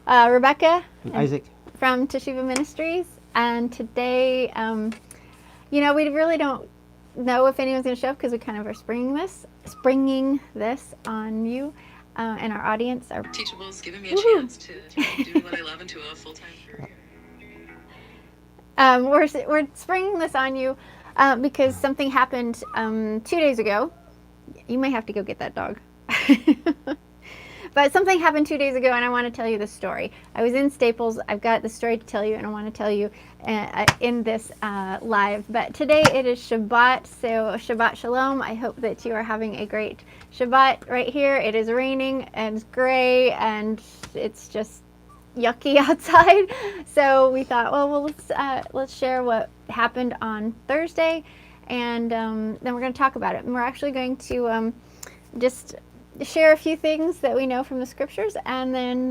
Rebekah and Isaac from Teshuvah Ministries. And today, we really don't know if anyone's going to show up because we kind of are springing this on you and our audience. Our Teachable's giving me a chance to do what I love into a full-time career. We're springing this on you because something happened 2 days ago. You may have to go get that dog. But something happened 2 days ago, and I want to tell you the story. I was in Staples. I've got the story to tell you, and I want to tell you in this live. But today it is Shabbat, so Shabbat Shalom. I hope that you are having a great Shabbat right here. It is raining, and it's gray, and it's just yucky outside. So we thought, well, let's share what happened on Thursday, and then we're going to talk about it. And we're actually going to just share a few things that we know from the scriptures, and then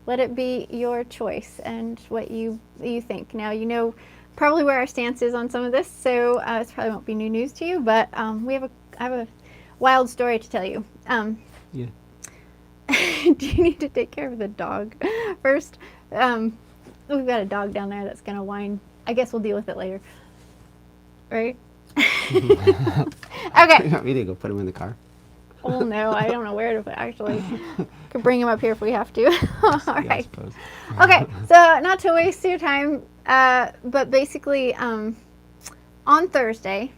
let it be your choice and what you think. Now you know probably where our stance is on some of this, so it probably won't be new news to you, but I have a wild story to tell you. Yeah. Do you need to take care of the dog first? We've got a dog down there that's gonna whine. I guess we'll deal with it later, right? Okay. You want me to go put him in the car? Oh no, I don't know where to put. Actually, could bring him up here if we have to. All right. Okay, so not to waste your time, but basically, on Thursday,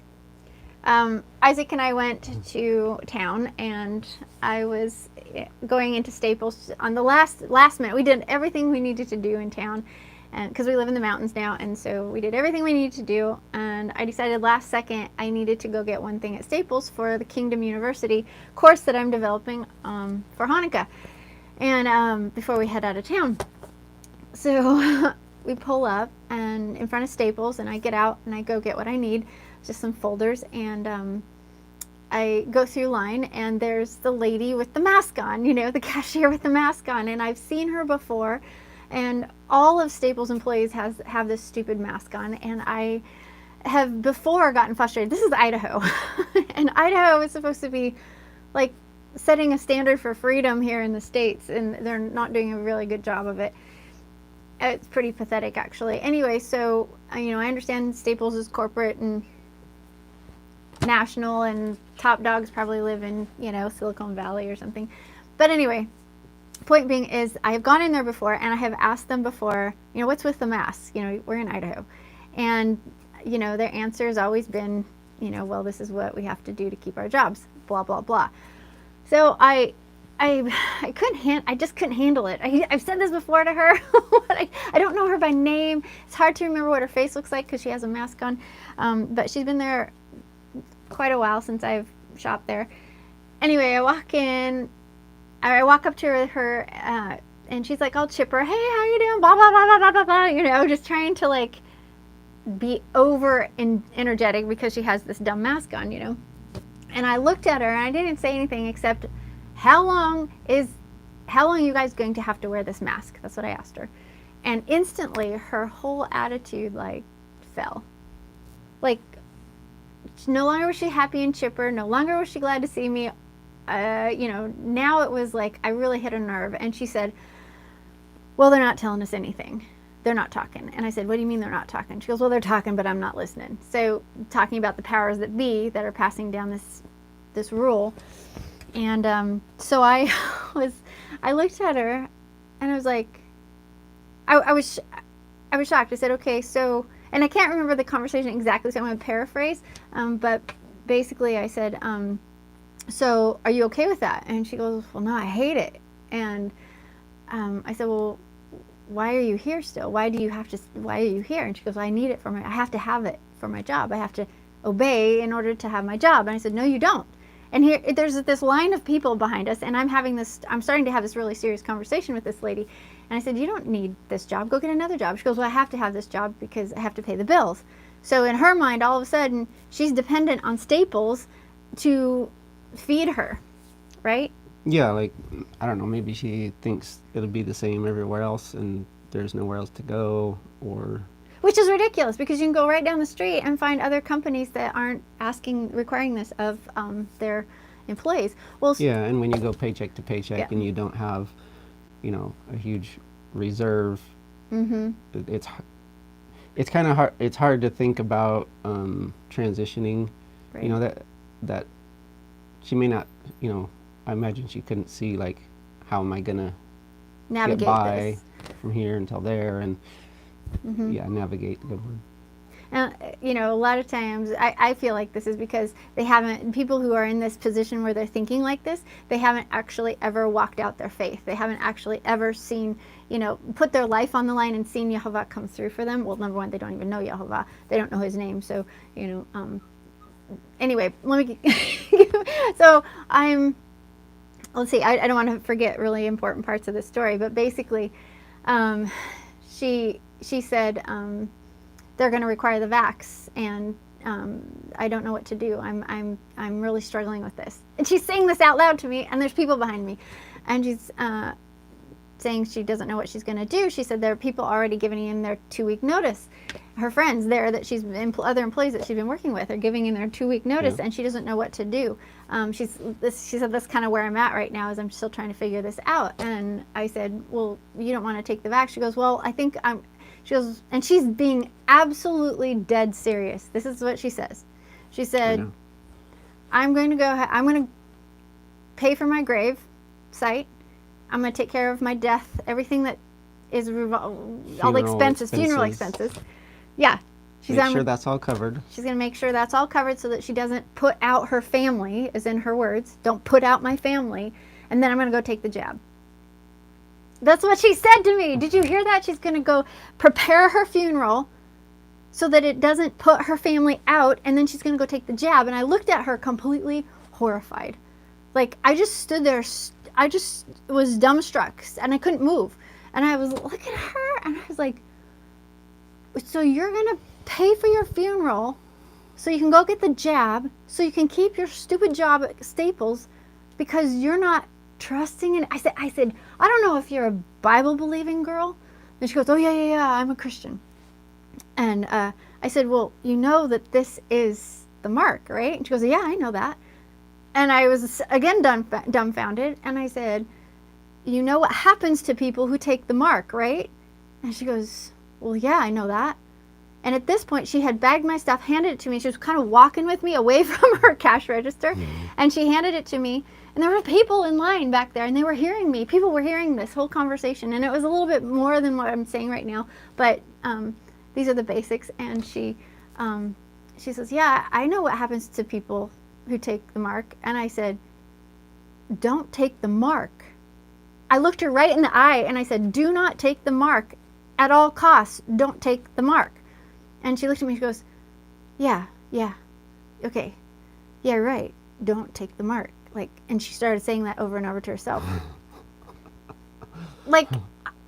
Isaac and I went to town, and I was going into Staples on the last minute. We did everything we needed to do in town, and because we live in the mountains now, and so we did everything we needed to do. And I decided last second I needed to go get one thing at Staples for the Kingdom University course that I'm developing for Hanukkah, and before we head out of town. So we pull up and in front of Staples, and I get out and I go get what I need, just some folders, and I go through line, and there's the lady with the mask on, the cashier with the mask on, and I've seen her before, and all of Staples employees have this stupid mask on, and I have before gotten frustrated. This is Idaho, and Idaho is supposed to be like setting a standard for freedom here in the States, and they're not doing a really good job of it. It's pretty pathetic, actually. Anyway, so I understand Staples is corporate and national, and top dogs probably live in Silicon Valley or something. But anyway, point being is I have gone in there before, and I have asked them before, what's with the mask? We're in Idaho, and their answer has always been, well, this is what we have to do to keep our jobs, blah blah blah. So I just couldn't handle it. I've said this before to her. I don't know her by name. It's hard to remember what her face looks like because she has a mask on, but she's been there quite a while since I've shopped there. Anyway, I walk up to her, and she's like all chipper. Hey, how you doing? Blah blah blah blah blah blah. Just trying to like be over energetic because she has this dumb mask on, And I looked at her, and I didn't say anything except, how long are you guys going to have to wear this mask? That's what I asked her. And instantly, her whole attitude fell. No longer was she happy and chipper. No longer was she glad to see me. Now it was like I really hit a nerve. And she said, well, they're not telling us anything. They're not talking. And I said, what do you mean they're not talking? She goes, well, they're talking, but I'm not listening. So talking about the powers that be that are passing down this rule. And so I looked at her, and I was like, I was shocked. I said, okay, so, and I can't remember the conversation exactly, so I'm going to paraphrase. But basically I said, so are you okay with that? And she goes, well, no, I hate it. And I said, well, why are you here still? Why are you here? And she goes, well, I need it I have to have it for my job. I have to obey in order to have my job. And I said, no, you don't. And here, there's this line of people behind us, and I'm starting to have this really serious conversation with this lady. And I said, you don't need this job. Go get another job. She goes, well, I have to have this job because I have to pay the bills. So in her mind, all of a sudden, she's dependent on Staples to feed her, right? Yeah, I don't know, maybe she thinks it'll be the same everywhere else, and there's nowhere else to go, or... Which is ridiculous, because you can go right down the street and find other companies that aren't requiring this of their employees. Well, yeah, and when you go paycheck to paycheck, and you don't have, a huge reserve. Mm-hmm. It's kind of hard. It's hard to think about transitioning. Right. That she may not. I imagine she couldn't see like, how am I gonna Navigate get by this. from here until there, and Mm-hmm. navigate. Good word. And, a lot of times I feel like this is because people who are in this position where they're thinking like this, they haven't actually ever walked out their faith. They haven't actually ever seen, put their life on the line and seen Yehovah come through for them. Well, number one, they don't even know Yehovah. They don't know his name. So, anyway, let me, so let's see, I don't want to forget really important parts of the story, but basically, she said, they're going to require the vax, and I don't know what to do. I'm really struggling with this. And she's saying this out loud to me, and there's people behind me, and she's saying she doesn't know what she's going to do. She said there are people already giving in their 2-week notice. Her friends there that other employees that she's been working with are giving in their 2-week notice, and she doesn't know what to do. She said, that's kind of where I'm at right now, is I'm still trying to figure this out. And I said, well, you don't want to take the vax? She goes, well, I think she goes, and she's being absolutely dead serious. This is what she says. She said, I'm going to pay for my grave site. I'm going to take care of my death, everything that is all the expenses, funeral expenses. Yeah. Make sure that's all covered. She's going to make sure that's all covered so that she doesn't put out her family, as in her words, don't put out my family, and then I'm going to go take the jab. That's what she said to me. Did you hear that? She's going to go prepare her funeral so that it doesn't put her family out, and then she's going to go take the jab. And I looked at her completely horrified. Like, I just stood there. I just was dumbstruck, and I couldn't move. And I was looking at her, and I was like, so you're going to pay for your funeral so you can go get the jab, so you can keep your stupid job at Staples because you're not trusting in. I said, I don't know if you're a Bible-believing girl. And she goes, oh, yeah, I'm a Christian. And I said, well, you know that this is the mark, right? And she goes, yeah, I know that. And I was, again, dumbfounded. And I said, you know what happens to people who take the mark, right? And she goes, well, yeah, I know that. And at this point, she had bagged my stuff, handed it to me. She was kind of walking with me away from her cash register. And she handed it to me. And there were people in line back there, and they were hearing me. People were hearing this whole conversation. And it was a little bit more than what I'm saying right now. But these are the basics. And she says, yeah, I know what happens to people who take the mark. And I said, don't take the mark. I looked her right in the eye, and I said, do not take the mark. At all costs, don't take the mark. And she looked at me, she goes, yeah, okay, yeah, right, don't take the mark. Like, and she started saying that over and over to herself. Like,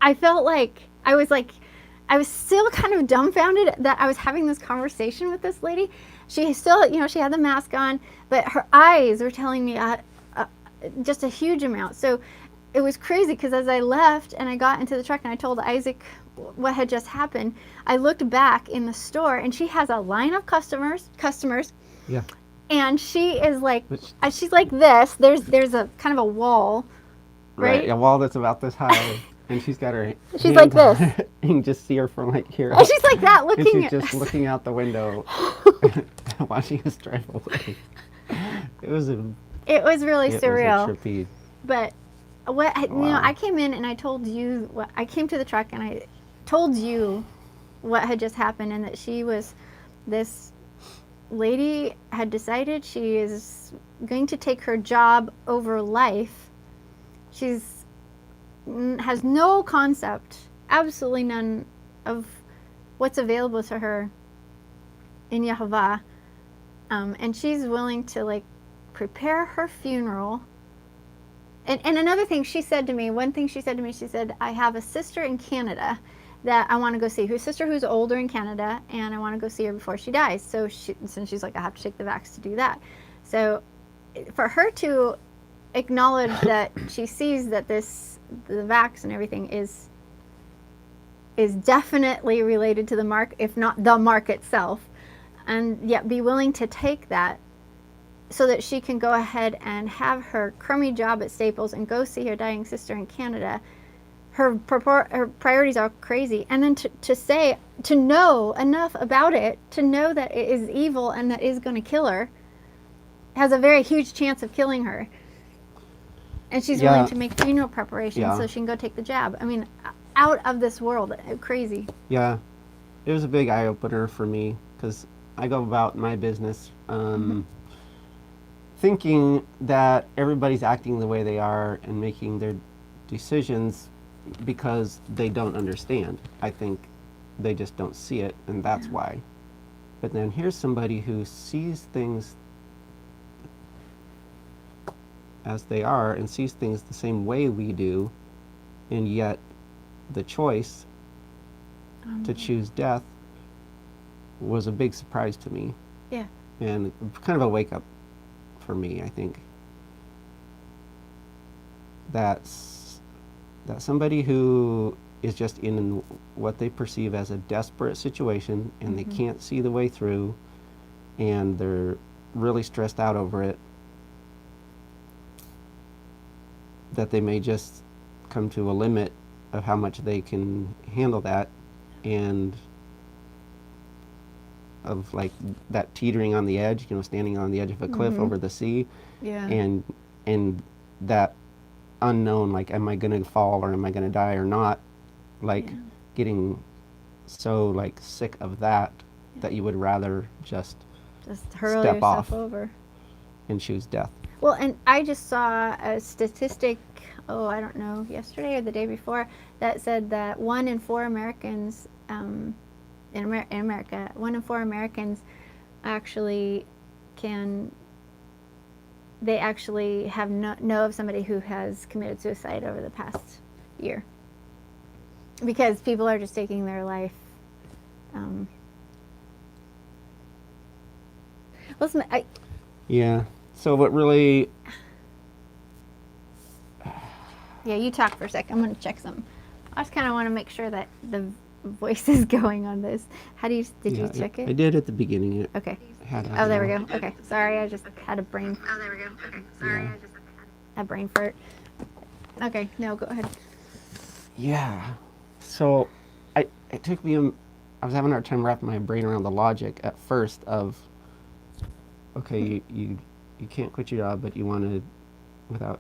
I felt like I was still kind of dumbfounded that I was having this conversation with this lady. She still, she had the mask on, but her eyes were telling me just a huge amount. So it was crazy, because as I left and I got into the truck and I told Isaac what had just happened, I looked back in the store, and she has a line of customers. Yeah. And she is like, she's like this. There's a kind of a wall, right? A wall that's about this high, and she's got her. She's like this. You can just see her from like here. And she's like that, looking and she's just looking out the window, watching us drive away. It was really surreal. Was a trippy. But I came in and I told you I came to the truck and I told you what had just happened, and that this lady had decided she is going to take her job over life. Has no concept, absolutely none, of what's available to her in Yehovah, and she's willing to prepare her funeral. And another thing she said to me, she said, I have a sister in Canada that I want to go see. Her sister who's older in Canada, and I want to go see her before she dies. So since she's like, I have to take the vax to do that. So for her to acknowledge that she sees that the vax and everything is definitely related to the mark, if not the mark itself, and yet be willing to take that so that she can go ahead and have her crummy job at Staples and go see her dying sister in Canada, her priorities are crazy, and then to know enough about it to know that it is evil and that is going to kill her, has a very huge chance of killing her, and she's willing to make funeral preparations so she can go take the jab. I mean, out of this world, crazy. Yeah, it was a big eye opener for me, because I go about my business thinking that everybody's acting the way they are and making their decisions because they don't understand. I think they just don't see it, and that's why. But then here's somebody who sees things as they are and sees things the same way we do, and yet the choice to choose death was a big surprise to me. Yeah. And kind of a wake up for me, I think. That somebody who is just in what they perceive as a desperate situation, and they can't see the way through, and they're really stressed out over it, that they may just come to a limit of how much they can handle that, and of like that teetering on the edge, standing on the edge of a cliff over the sea, and that unknown, like, am I going to fall or am I going to die or not, like getting so like sick of that that you would rather just hurl step yourself off over and choose death. Well, and I just saw a statistic, I don't know, yesterday or the day before, that said that 1 in 4 Americans in America, 1 in 4 Americans actually have know of somebody who has committed suicide over the past year, because people are just taking their life. Listen, Yeah. So what really... Yeah, you talk for a sec. I'm going to check something. I just kind of want to make sure that the voice is going on this. Did you check it? I did at the beginning. Okay. There we go. Okay. Sorry, I just had a brain. A brain fart. Okay. No, go ahead. Yeah. So it took me, I was having a hard time wrapping my brain around the logic at first of, okay, you can't quit your job, but you want to, so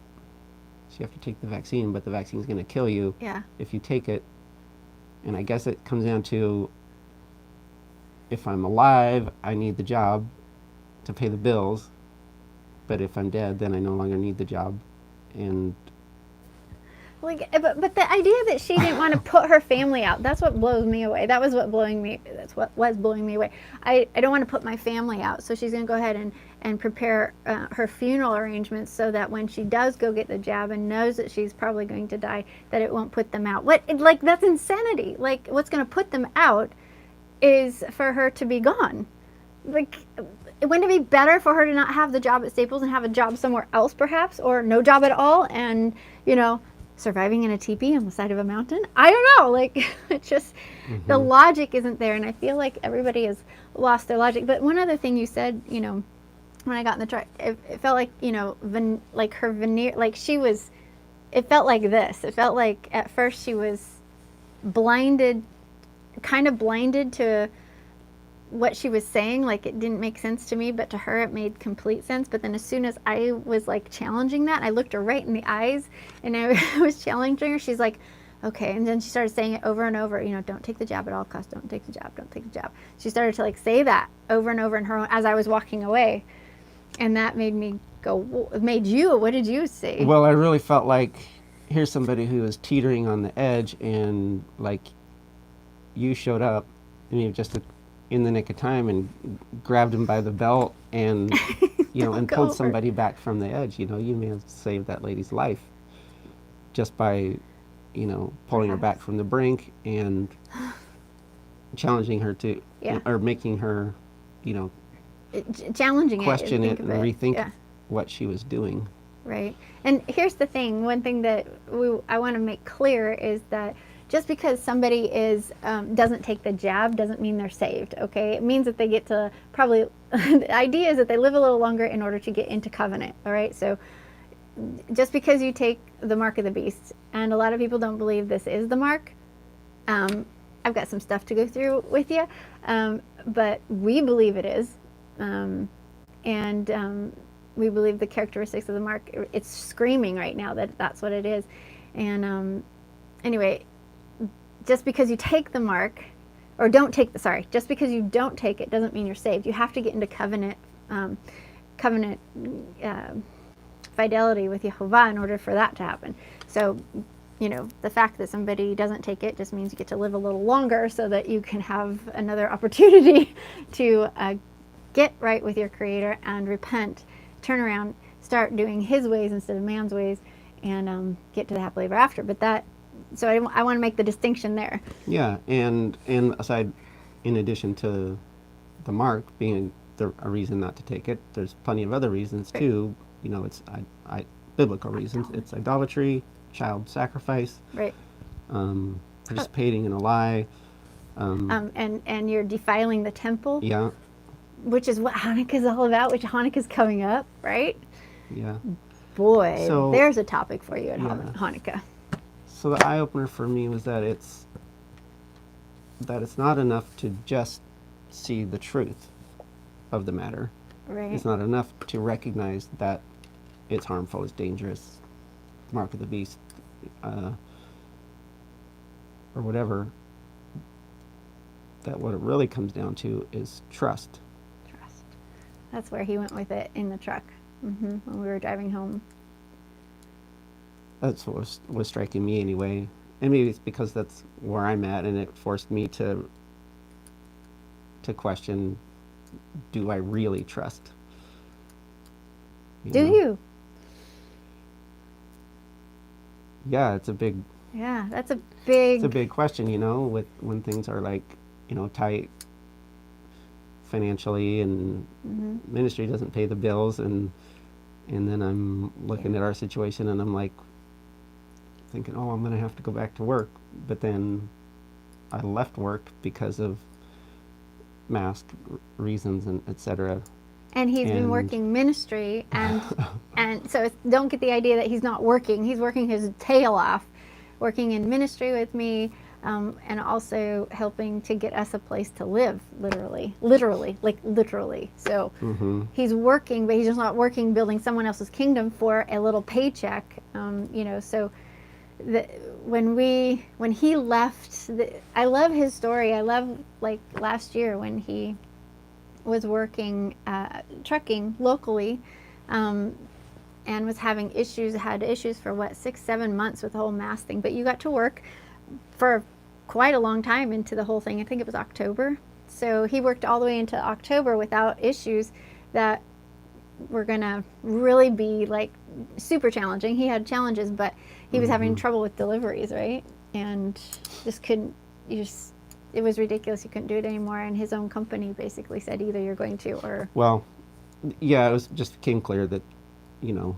you have to take the vaccine, but the vaccine's going to kill you if you take it. And I guess it comes down to, if I'm alive, I need the job to pay the bills, but if I'm dead, then I no longer need the job. And but the idea that she didn't want to put her family out, that's what blows me away. That's what was blowing me away. I don't want to put my family out, so she's going to go ahead and prepare her funeral arrangements so that when she does go get the jab and knows that she's probably going to die, that it won't put them out. That's insanity. Like, what's going to put them out is for her to be gone. Like, wouldn't it be better for her to not have the job at Staples and have a job somewhere else, perhaps, or no job at all, and surviving in a teepee on the side of a mountain? I don't know. Like, it's just the logic isn't there, and I feel like everybody has lost their logic. But one other thing you said, when I got in the truck, it felt like, like her veneer, like she was, it felt like this. It felt like at first she was kind of blinded to what she was saying. Like, it didn't make sense to me, but to her it made complete sense. But then as soon as I was like challenging that, I looked her right in the eyes and I was challenging her, she's like, okay. And then she started saying it over and over, don't take the jab at all costs, don't take the jab, don't take the jab. She started to like say that over and over in her own, as I was walking away. And that made me go, what did you see? Well, I really felt like, here's somebody who is teetering on the edge, and like, you showed up, just in the nick of time and grabbed him by the belt and, and pulled somebody back from the edge. You may have saved that lady's life just by, pulling her back from the brink and challenging her to, or making her, challenging question it and rethink what she was doing. Right. And here's the thing. One thing that I want to make clear is that just because somebody doesn't take the jab doesn't mean they're saved, okay? It means that they get to the idea is that they live a little longer in order to get into covenant, all right? So just because you take the mark of the beast, and a lot of people don't believe this is the mark. I've got some stuff to go through with you, but we believe it is, and we believe the characteristics of the mark. It's screaming right now that that's what it is. And anyway, just because you take the mark, or don't take the, sorry, just because you don't take it doesn't mean you're saved. You have to get into covenant fidelity with Yehovah in order for that to happen. So, you know, the fact that somebody doesn't take it just means you get to live a little longer so that you can have another opportunity to get right with your Creator and repent, turn around, start doing His ways instead of man's ways, and get to the happily ever after. But that, so I want to make the distinction there. Yeah, and aside, in addition to the mark being a reason not to take it, there's plenty of other reasons too. You know, it's biblical reasons. It's idolatry, child sacrifice, right? Participating in a lie, and you're defiling the temple. Yeah. Which is what Hanukkah's all about. Which Hanukkah's coming up, right? Yeah. Boy, so, there's a topic for you at Hanukkah. So the eye opener for me was that it's not enough to just see the truth of the matter. Right. It's not enough to recognize that it's harmful, it's dangerous, mark of the beast, or whatever. That what it really comes down to is trust. Trust. That's where he went with it in the truck when we were driving home. That's what was striking me anyway. And maybe it's because that's where I'm at, and it forced me to question, do I really trust? Do you? Yeah, it's a big... Yeah, that's a big... It's a big question, you know, when things are like, you know, tight financially, and ministry doesn't pay the bills, and then I'm looking at our situation, and I'm like thinking, oh, I'm going to have to go back to work. But then I left work because of mask reasons, and etc. And he's been working ministry, and so don't get the idea that he's not working. He's working his tail off, working in ministry with me, and also helping to get us a place to live, literally. So he's working, but he's just not working building someone else's kingdom for a little paycheck. You know, so when he left, I love his story. I love, like, last year when he was working trucking locally, and was having had issues for 6-7 months with the whole mask thing. But you got to work for quite a long time into the whole thing. I think it was October. So he worked all the way into October without issues that were gonna really be like super challenging. He had challenges, but he was having trouble with deliveries, right? And just couldn't. It was ridiculous. He couldn't do it anymore. And his own company basically said, either you're going to, or... Well, yeah, it just became clear that, you know,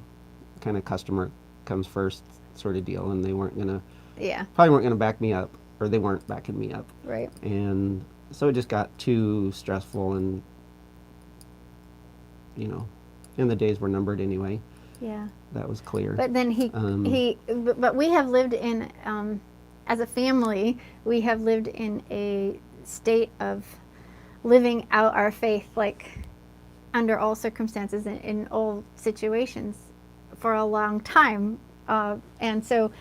kind of customer comes first sort of deal, and they weren't gonna... Yeah. Probably weren't gonna back me up, or they weren't backing me up. Right. And so it just got too stressful, and, you know, and the days were numbered anyway. Yeah. That was clear. But then but we have lived in, as a family, we have lived in a state of living out our faith, like, under all circumstances, in all situations, for a long time. And so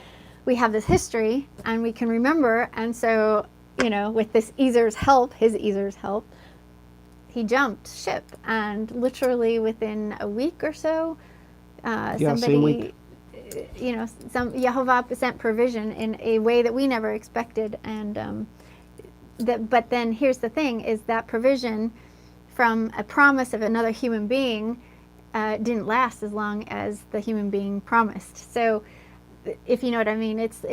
we have this history, and we can remember, and so, you know, with this his Ezer's help, he jumped ship, and literally within a week or so, somebody, same week. You know, Yehovah sent provision in a way that we never expected, and but then here's the thing: is that provision from a promise of another human being didn't last as long as the human being promised. So, if you know what I mean, it's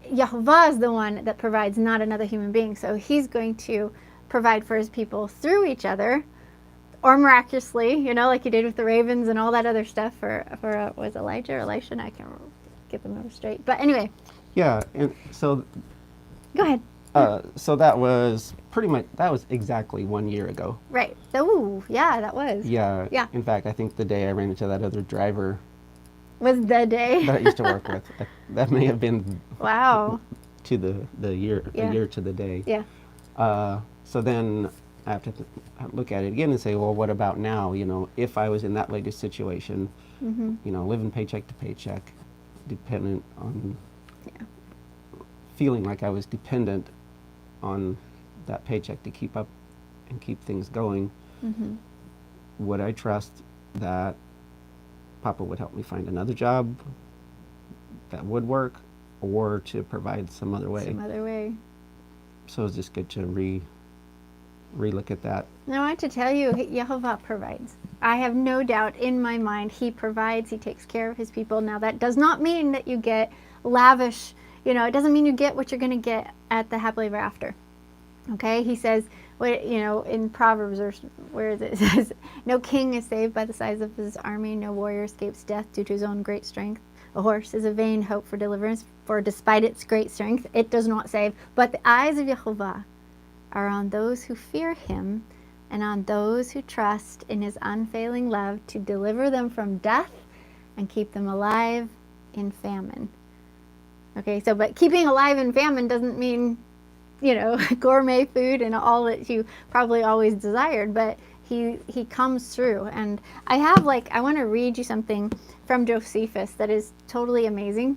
Yehovah is the one that provides, not another human being. So he's going to provide for his people through each other, or miraculously, you know, like he did with the ravens and all that other stuff for was Elijah or Elisha? I can't get them over straight. But anyway. Yeah, and so. Go ahead. So that was exactly 1 year ago. Right. Oh, yeah, that was. Yeah. Yeah. In fact, I think the day I ran into that other driver Was the day. that I used to work with. That may have been Wow. to the year, Yeah. the year to the day. Yeah. So then I have to look at it again and say, well, what about now? You know, if I was in that latest situation, Mm-hmm. you know, living paycheck to paycheck, dependent on, Yeah. feeling like I was dependent on that paycheck to keep up and keep things going, Mm-hmm. would I trust that Papa would help me find another job that would work, or to provide some other way? Some other way. So it's just good to re-look at that. Now, I want to tell you, Yehovah provides. I have no doubt in my mind he provides, he takes care of his people. Now, that does not mean that you get lavish, you know, it doesn't mean you get what you're going to get at the happily ever after. Okay? He says, you know, in Proverbs, or where is it? It says, no king is saved by the size of his army, no warrior escapes death due to his own great strength. A horse is a vain hope for deliverance, for despite its great strength, it does not save. But the eyes of Yehovah are on those who fear him, and on those who trust in his unfailing love, to deliver them from death and keep them alive in famine. Okay, so but keeping alive in famine doesn't mean, you know, gourmet food and all that you probably always desired, but he comes through. And I want to read you something from Josephus that is totally amazing.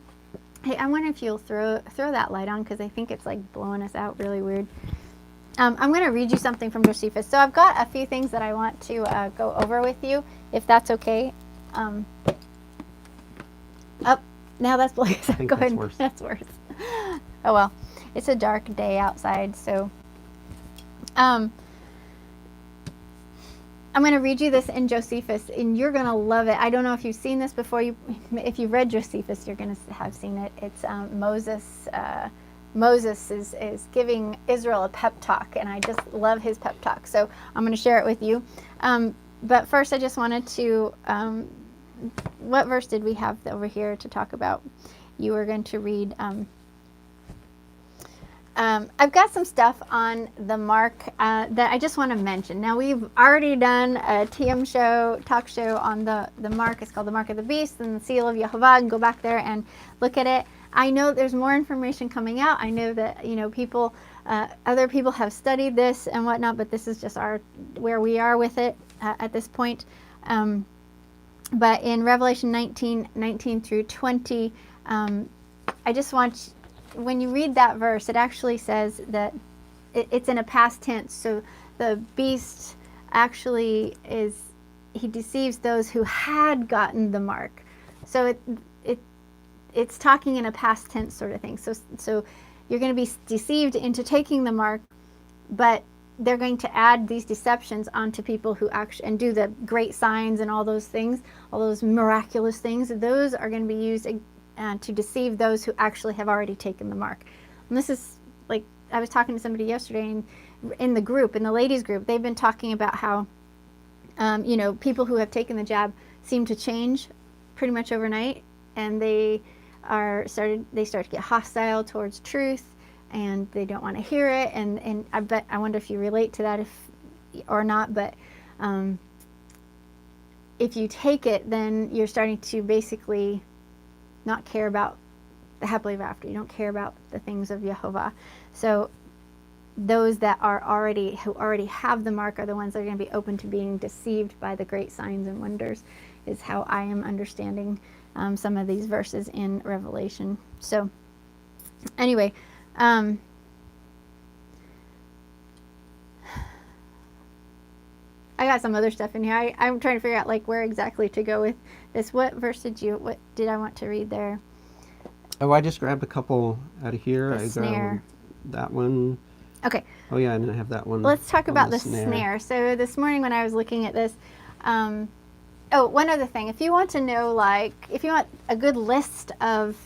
Hey, I wonder if you'll throw that light on, because I think it's like blowing us out really weird. I'm going to read you something from Josephus. So I've got a few things that I want to go over with you, if that's okay. Oh, now that's blowing us out. I think Go that's ahead. worse. That's worse. Oh well, it's a dark day outside, so I'm going to read you this in Josephus, and you're going to love it. I don't know if you've seen this before. If you've read Josephus, you're going to have seen it. It's Moses. Moses is giving Israel a pep talk, and I just love his pep talk. So I'm going to share it with you. But first, I just wanted to, what verse did we have over here to talk about? You were going to read, I've got some stuff on the mark that I just want to mention. Now, we've already done a TM show, talk show on the mark. It's called the Mark of the Beast and the Seal of Yehovah. And go back there and look at it. I know there's more information coming out. I know that, you know, people, other people have studied this and whatnot, but this is just where we are with it at this point. But in Revelation 19 through 20, I just want, when you read that verse, it actually says that it's in a past tense. So the beast actually he deceives those who had gotten the mark. So it's talking in a past tense sort of thing. So you're going to be deceived into taking the mark, but they're going to add these deceptions onto people who actually, and do the great signs and all those things, all those miraculous things. Those are going to be used to deceive those who actually have already taken the mark. And this is like, I was talking to somebody yesterday in the group, in the ladies group, they've been talking about how, you know, people who have taken the jab seem to change pretty much overnight, and they start to get hostile towards truth, and they don't want to hear it. And I wonder if you relate to that or not, but if you take it, then you're starting to basically not care about the happily ever after. You don't care about the things of Yehovah. So those that who already have the mark are the ones that are going to be open to being deceived by the great signs and wonders, is how I am understanding some of these verses in Revelation. So anyway, I got some other stuff in here. I'm trying to figure out like where exactly to go with this. What did I want to read there? Oh, I just grabbed a couple out of here. The snare. That one. Okay. Oh yeah, and I have that one. Let's talk about the snare. So this morning when I was looking at this, oh, one other thing. If you want to know, if you want a good list of,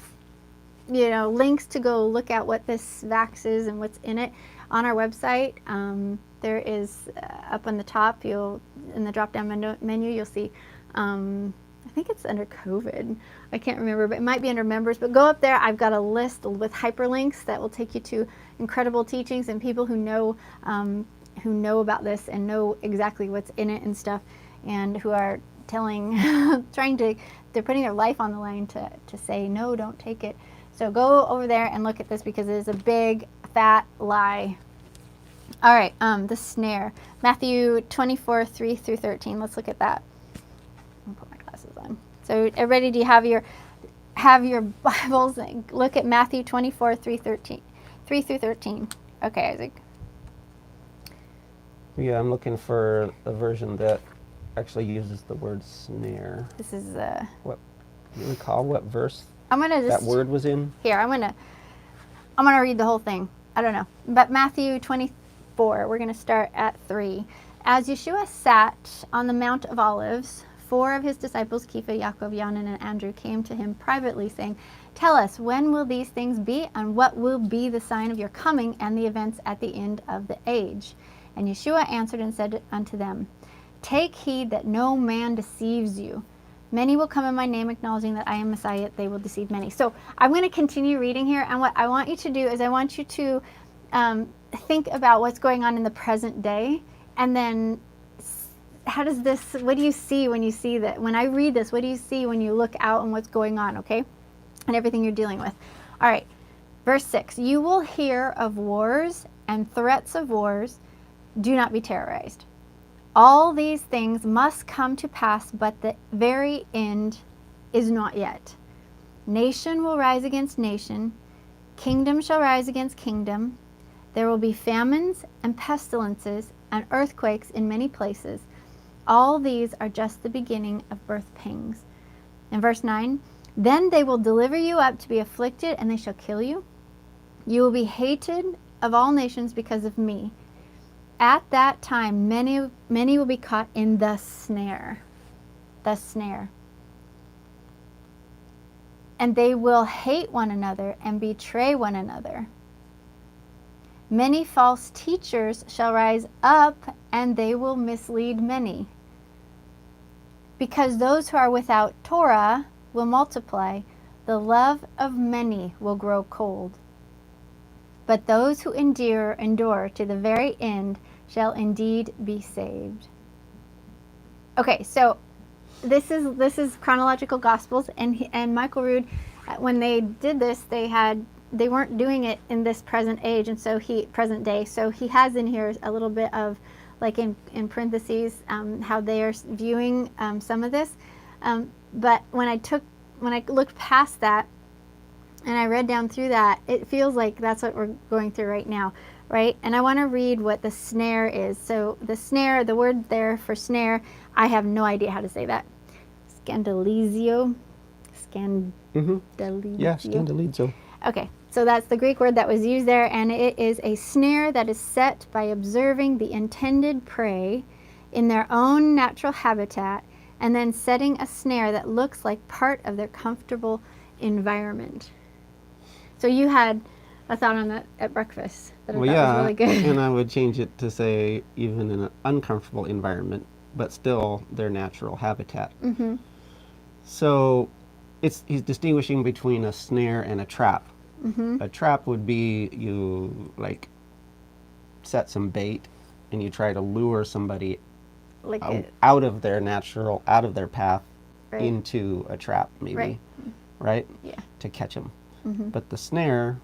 you know, links to go look at what this Vax is and what's in it, on our website, there is up on the top, in the drop-down menu, you'll see, I think it's under COVID. I can't remember, but it might be under members. But go up there. I've got a list with hyperlinks that will take you to incredible teachings and people who know about this and know exactly what's in it and stuff, and who are trying to they're putting their life on the line to say, no, don't take it. So go over there and look at this because it is a big, fat lie. All right, the snare. Matthew 24, 3 through 13. Let's look at that. I'll put my glasses on. So everybody, do you have your Bibles? Look at Matthew 24, 3 through 13. Okay, Isaac. Yeah, I'm looking for a version that actually uses the word snare. This is What do you recall what verse I'm gonna just that word was in? here. I'm gonna read the whole thing. I don't know, but Matthew 24. We're gonna start at 3. As Yeshua sat on the Mount of Olives, 4 of his disciples, Kepha, Yaakov, Yohanan, and Andrew, came to him privately, saying, "Tell us, when will these things be, and what will be the sign of your coming and the events at the end of the age?" And Yeshua answered and said unto them, "Take heed that no man deceives you. Many will come in my name, acknowledging that I am Messiah, yet they will deceive many." So I'm going to continue reading here, and what I want you to do is I want you to think about what's going on in the present day, and then what do you see when you see that? When I read this, what do you see when you look out and what's going on, okay? And everything you're dealing with. All right, verse 6. You will hear of wars and threats of wars. Do not be terrorized. All these things must come to pass, but the very end is not yet. Nation will rise against nation. Kingdom shall rise against kingdom. There will be famines and pestilences and earthquakes in many places. All these are just the beginning of birth pangs. In verse 9, then they will deliver you up to be afflicted, and they shall kill you. You will be hated of all nations because of me. At that time, many will be caught in the snare. The snare. And they will hate one another and betray one another. Many false teachers shall rise up, and they will mislead many. Because those who are without Torah will multiply, the love of many will grow cold. But those who endure to the very end shall indeed be saved. Okay, so this is chronological Gospels, and Michael Rood, when they did this, they weren't doing it in this present age, and so present day. So he has in here a little bit of, like in parentheses, how they are viewing some of this. But when I looked past that, and I read down through that, it feels like that's what we're going through right now, right? And I want to read what the snare is. So the snare, the word there for snare, I have no idea how to say that. Scandalizio. Yeah, scandalizo. Okay, so that's the Greek word that was used there, and it is a snare that is set by observing the intended prey in their own natural habitat, and then setting a snare that looks like part of their comfortable environment. So you had a thought on that at breakfast that I thought was really good. And I would change it to say even in an uncomfortable environment, but still their natural habitat. Mm-hmm. So he's distinguishing between a snare and a trap. Mm-hmm. A trap would be you like set some bait and you try to lure somebody Like out of their path, right, into a trap, maybe, right? Yeah. To catch them. Mm-hmm. But the snare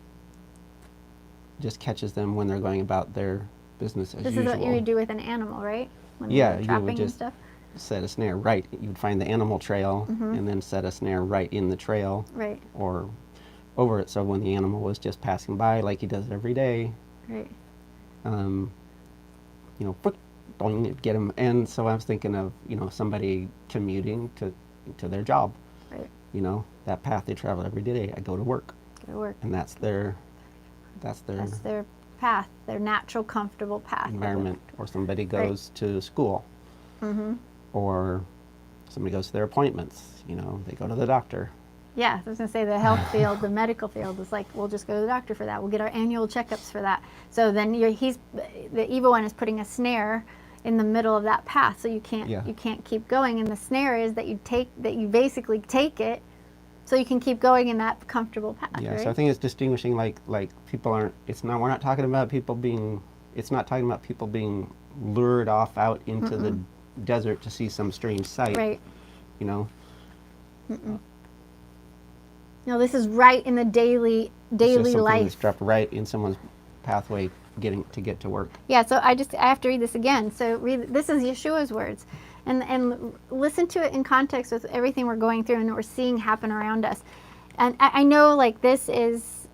just catches them when they're going about their business as usual. This is what you would do with an animal, right? When Yeah, you're you trapping would just and stuff. set a snare right. You'd find the animal trail and then set a snare right in the trail, Right. or over it. So when the animal was just passing by, like he does every day, Right. get him. And so I was thinking of somebody commuting to their job. Right. That path they travel every day. I go to work, Go to work. and that's their That's their path, their natural, comfortable path. environment. Or somebody goes to school, or somebody goes to their appointments. They go to the doctor. Yeah, I was going to say the health field, the medical field is like, we'll just go to the doctor for that. We'll get our annual checkups for that. So then the evil one is putting a snare in the middle of that path, so you can't keep going. And the snare is that you basically take it, so you can keep going in that comfortable path. Yeah, right? so I think it's distinguishing like people aren't. We're not talking about people being. It's not talking about people being lured off out into the desert to see some strange sight. Right. No, this is right in the daily It's just something life. that's dropped right in someone's pathway get to work. Yeah, so I have to read this again. So this is Yeshua's words, and listen to it in context with everything we're going through and that we're seeing happen around us. And I know, like, this is,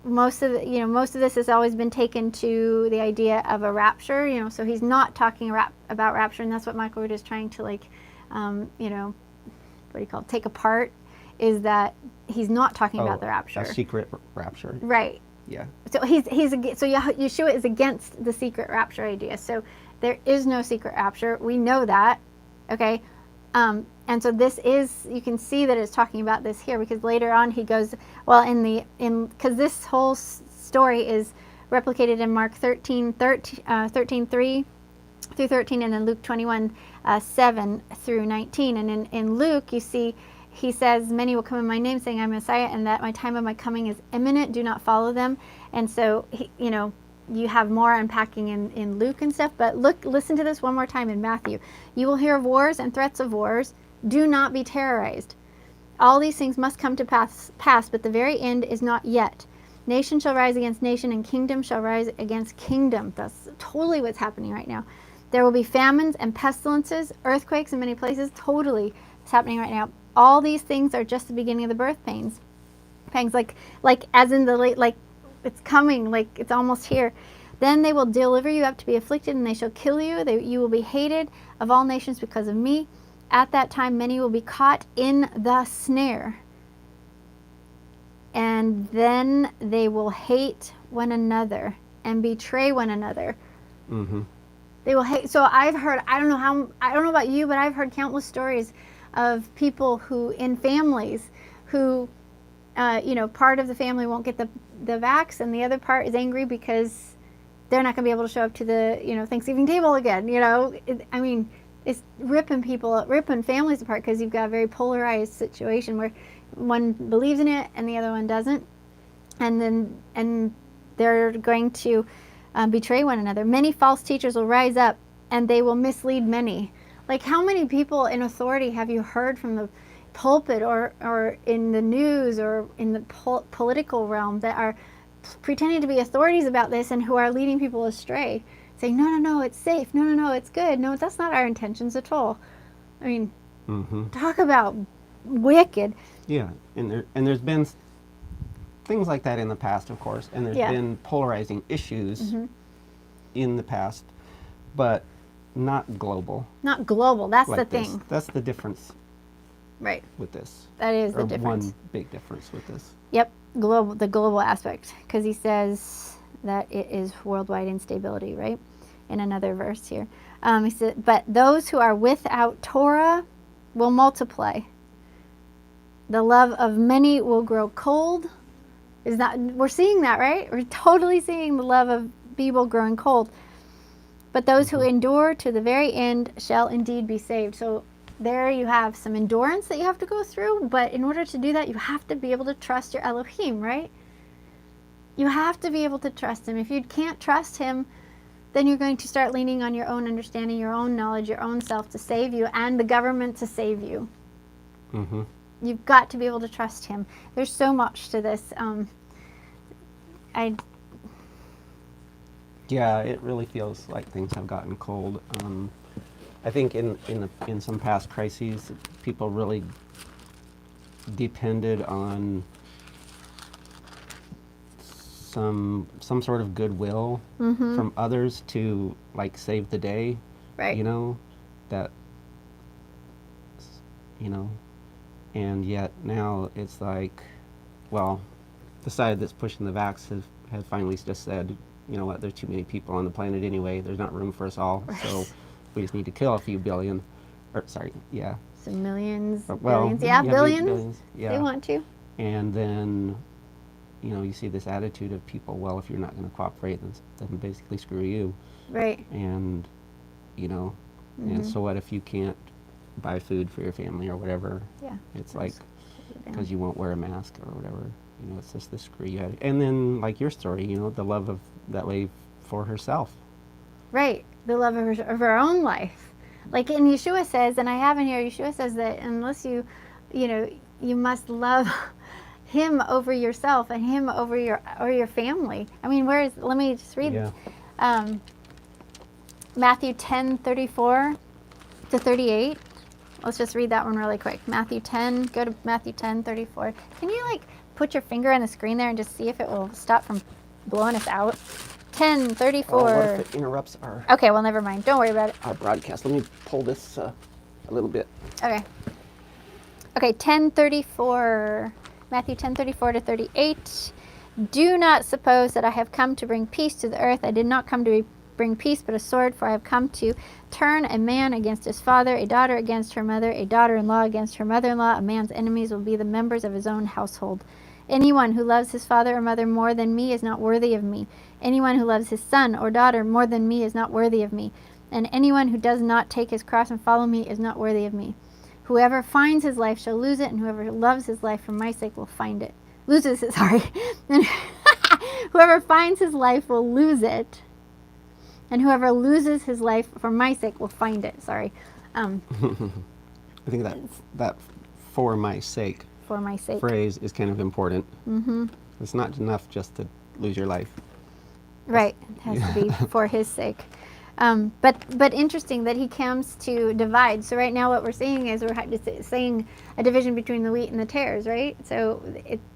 most of this has always been taken to the idea of a rapture. So he's not talking about rapture, and that's what Michael Rood is trying to, like, what do you call it, take apart, is that he's not talking about the rapture. A secret rapture. Right. Yeah. So Yeshua is against the secret rapture idea. So there is no secret rapture. We know that. Okay. And so this is, you can see that it's talking about this here, because later on he goes, well, because this whole story is replicated in Mark 13:3 through 13, and then Luke 21:7 through 19. And in Luke, you see, he says, many will come in my name saying I'm Messiah, and that my time of my coming is imminent. Do not follow them. And so, you have more unpacking in Luke and stuff. But listen to this one more time in Matthew. You will hear of wars and threats of wars. Do not be terrorized. All these things must come to pass, but the very end is not yet. Nation shall rise against nation, and kingdom shall rise against kingdom. That's totally what's happening right now. There will be famines and pestilences, earthquakes in many places. Totally it's happening right now. All these things are just the beginning of the birth pangs, like as in the late, like it's coming, like it's almost here. Then they will deliver you up to be afflicted, and they shall kill you. You will be hated of all nations because of me. At that time, many will be caught in the snare, and then they will hate one another and betray one another. Mm-hmm. They will hate. So I've heard. I don't know about you, but I've heard countless stories of people who, in families, who, part of the family won't get the vax, and the other part is angry because they're not going to be able to show up to the, Thanksgiving table again. It's ripping families apart, because you've got a very polarized situation where one believes in it and the other one doesn't, and they're going to betray one another. Many false teachers will rise up, and they will mislead many. Like, how many people in authority have you heard from the pulpit or in the news or in the political realm that are pretending to be authorities about this and who are leading people astray, saying, no, it's safe. No, it's good. No, that's not our intentions at all. I mean, talk about wicked. Yeah, and there's been things like that in the past, of course, and there's been polarizing issues in the past, but not global. Not global. That's like the thing. This. That's the difference. Right. With this. That is the difference. One big difference with this. Yep, the global aspect, because he says that it is worldwide instability, right? In another verse here. He said, but those who are without Torah will multiply. The love of many will grow cold. We're seeing that, right? We're totally seeing the love of people growing cold. But those who endure to the very end shall indeed be saved. So there you have some endurance that you have to go through, but in order to do that, you have to be able to trust your Elohim, right? You have to be able to trust him. If you can't trust him, then you're going to start leaning on your own understanding, your own knowledge, your own self to save you, and the government to save you. Mm-hmm. You've got to be able to trust him. There's so much to this. Yeah, it really feels like things have gotten cold. I think in some past crises, people really depended on some sort of goodwill from others to, like, save the day. Right. And yet now it's like, well, the side that's pushing the vax has finally just said, you know what, there's too many people on the planet anyway. There's not room for us all. Right. So we just need to kill a few billion. Some millions, billions. Yeah, billions. Yeah. They want to. And then, you see this attitude of people, well, if you're not going to cooperate, then basically screw you. Right. And, and so what if you can't buy food for your family or whatever? Yeah. It's like, because you won't wear a mask or whatever. It's just the screw you had. And then, like your story, the love of that way for herself. Right. The love of her own life. Like in Yeshua says, and I have in here, Yeshua says that unless you you must love him over yourself and him over your family. I mean, let me just read Matthew 10:34 to 38. Let's just read that one really quick. Matthew 10, go to Matthew 10:34. Can you put your finger on the screen there and just see if it will stop from blowing us out? 10:34. Oh, what if it interrupts our... Okay, well, never mind. Don't worry about it. Our broadcast. Let me pull this a little bit. Okay. Okay, 10:34. Matthew 10:34 to 38. Do not suppose that I have come to bring peace to the earth. I did not come to bring peace, but a sword, for I have come to turn a man against his father, a daughter against her mother, a daughter-in-law against her mother-in-law. A man's enemies will be the members of his own household. Anyone who loves his father or mother more than me is not worthy of me. Anyone who loves his son or daughter more than me is not worthy of me. And anyone who does not take his cross and follow me is not worthy of me. Whoever finds his life shall lose it, and whoever loves his life for my sake will find it. Loses it, sorry. And whoever finds his life will lose it, and whoever loses his life for my sake will find it. Sorry. I think that for my sake phrase is kind of important. Mm-hmm. It's not enough just to lose your life. Right. It has to be for his sake. But interesting that he comes to divide. So right now what we're seeing is we're seeing a division between the wheat and the tares, right? So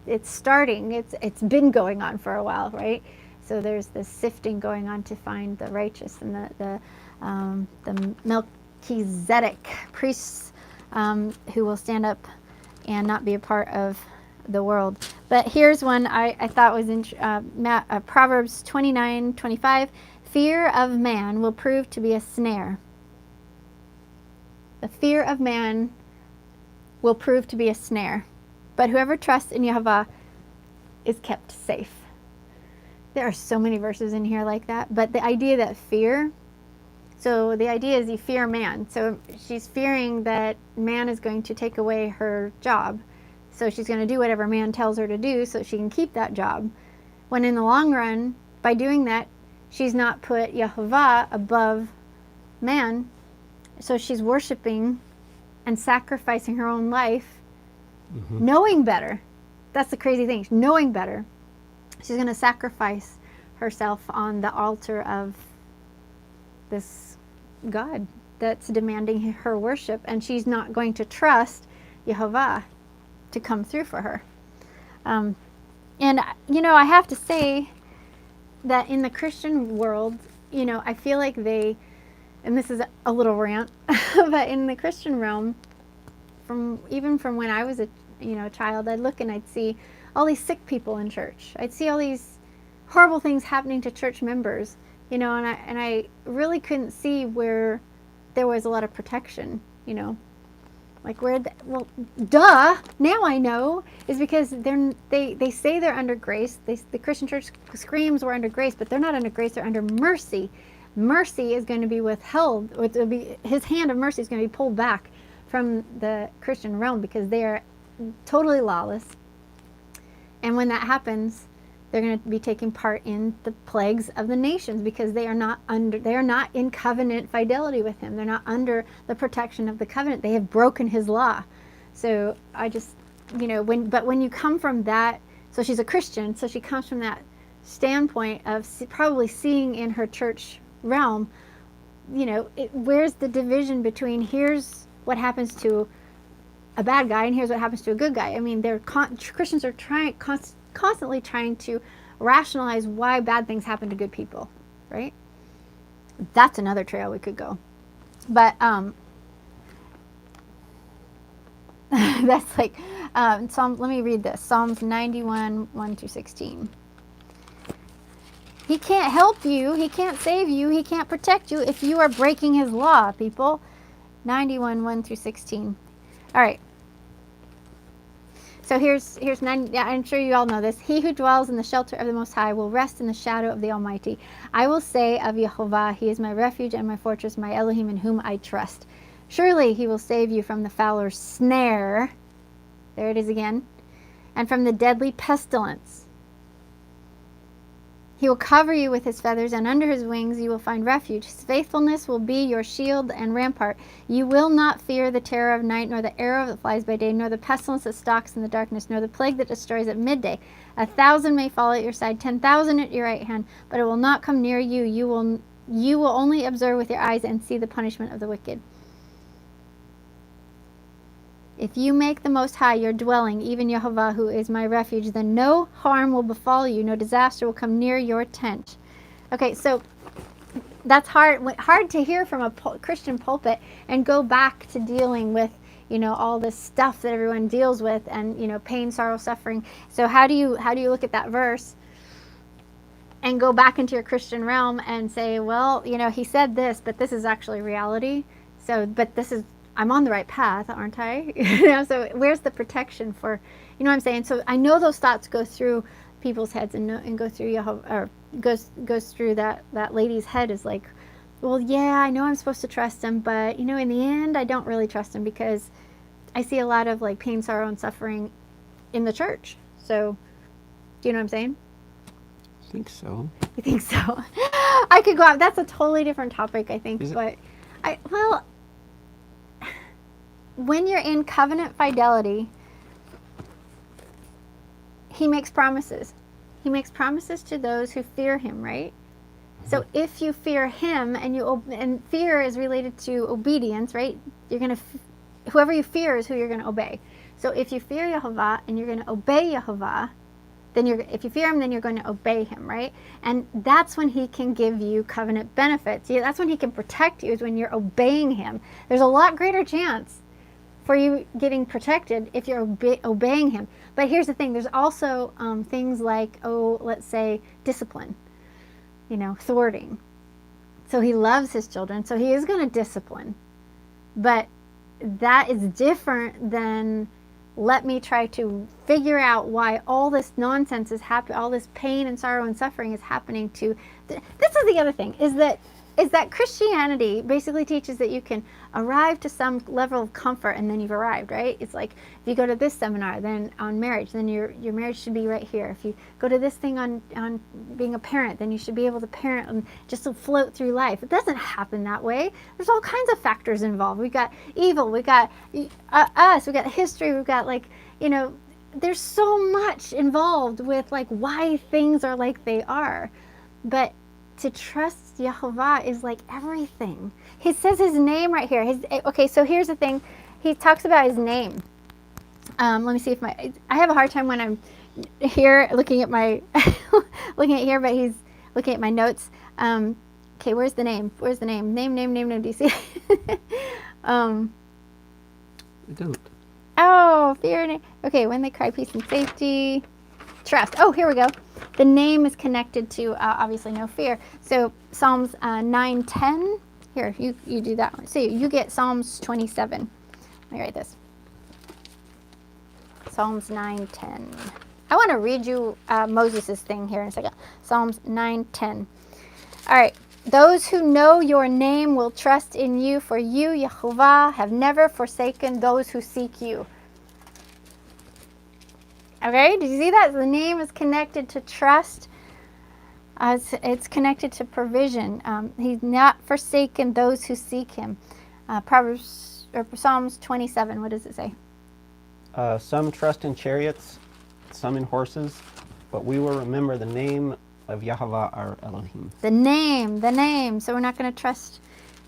it's starting. It's been going on for a while, right? So there's this sifting going on to find the righteous and the Melchizedek priests who will stand up and not be a part of the world. But here's one I thought was in Proverbs 29:25. Fear of man will prove to be a snare. The fear of man will prove to be a snare. But whoever trusts in Yehovah is kept safe. There are so many verses in here like that. But the idea that so the idea is you fear man. So she's fearing that man is going to take away her job. So she's going to do whatever man tells her to do so she can keep that job. When in the long run, by doing that, she's not put Yehovah above man. So she's worshiping and sacrificing her own life, knowing better. That's the crazy thing. Knowing better. She's going to sacrifice herself on the altar of this God that's demanding her worship. And she's not going to trust Yehovah to come through for her. And, I have to say that in the Christian world, I feel like and this is a little rant, but in the Christian realm, even from when I was a child, I'd look and I'd see all these sick people in church. I'd see all these horrible things happening to church members, and I really couldn't see where there was a lot of protection, duh, now I know, is because they say they're under grace. The Christian church screams we're under grace, but they're not under grace, they're under mercy. Mercy is going to be withheld. His hand of mercy is going to be pulled back from the Christian realm because they are totally lawless. And when that happens, they're going to be taking part in the plagues of the nations because they are not in covenant fidelity with him. They're not under the protection of the covenant. They have broken his law. So I just, when you come from that, so she's a Christian, so she comes from that standpoint of probably seeing in her church realm, where's the division between here's what happens to a bad guy and here's what happens to a good guy. I mean, Christians are constantly trying to rationalize why bad things happen to good people, right? That's another trail we could go. But that's like Psalms. Let me read this. Psalms 91, 1-16. He can't help you. He can't save you. He can't protect you if you are breaking his law, people. 91, 1-16. All right. So here's 9. Yeah, I'm sure you all know this. He who dwells in the shelter of the Most High will rest in the shadow of the Almighty. I will say of Yehovah, he is my refuge and my fortress, my Elohim in whom I trust. Surely he will save you from the fowler's snare. There it is again. And from the deadly pestilence. He will cover you with his feathers, and under his wings you will find refuge. His faithfulness will be your shield and rampart. You will not fear the terror of night, nor the arrow that flies by day, nor the pestilence that stalks in the darkness, nor the plague that destroys at midday. 1,000 may fall at your side, 10,000 at your right hand, but it will not come near you. You will only observe with your eyes and see the punishment of the wicked. If you make the Most High your dwelling, even Yehovah, who is my refuge, then no harm will befall you, no disaster will come near your tent. Okay, so that's hard to hear from a Christian pulpit and go back to dealing with, all this stuff that everyone deals with, and pain, sorrow, suffering. So how do you look at that verse and go back into your Christian realm and say, well, he said this, but this is actually reality. So, but I'm on the right path, aren't I? So where's the protection for, what I'm saying? So I know those thoughts go through people's heads and go through or goes through that lady's head, is like, well, yeah, I know I'm supposed to trust him, but in the end, I don't really trust him, because I see a lot of like pain, sorrow, and suffering in the church. So, do you know what I'm saying? I think so. You think so? I could go out. That's a totally different topic, I think. But when you're in covenant fidelity, he makes promises. He makes promises to those who fear him, right? So if you fear him, and fear is related to obedience, right? Whoever you fear is who you're going to obey. So if you fear Yehovah and you're going to obey Yehovah, then if you fear him, then you're going to obey him, right? And that's when he can give you covenant benefits. That's when he can protect you, is when you're obeying him. There's a lot greater chance for you getting protected if you're obeying him. But here's the thing. There's also things like, let's say discipline, thwarting. So he loves his children, so he is going to discipline. But that is different than, let me try to figure out why all this nonsense is happening, all this pain and sorrow and suffering is happening to... This is the other thing, is that Christianity basically teaches that you can arrive to some level of comfort and then you've arrived, right? It's like, if you go to this seminar then on marriage, then your marriage should be right here. If you go to this thing on being a parent, then you should be able to parent and just to float through life. It doesn't happen that way. There's all kinds of factors involved. We've got evil, we've got us, we've got history, we've got there's so much involved with why things are like they are. But to trust Yehovah is like everything. He says his name right here. Okay, so here's the thing. He talks about his name. Let me see if I have a hard time when I'm here looking at here, but he's looking at my notes. Okay, where's the name? Where's the name? Name. Do you see? I don't. Oh, fear. Okay, when they cry peace and safety. Trust. Oh, here we go. The name is connected to obviously no fear. So Psalms 9:10. Here, you do that one. So you get Psalms 27. Let me write this. Psalms 9:10. I want to read you Moses' thing here in a second. Psalms 9:10. All right. Those who know your name will trust in you, for you, Yehovah, have never forsaken those who seek you. Okay, did you see that? The name is connected to trust. It's connected to provision. He's not forsaken those who seek him. Psalms 27, what does it say? Some trust in chariots, some in horses, but we will remember the name of Yehovah our Elohim. The name. So we're not going to trust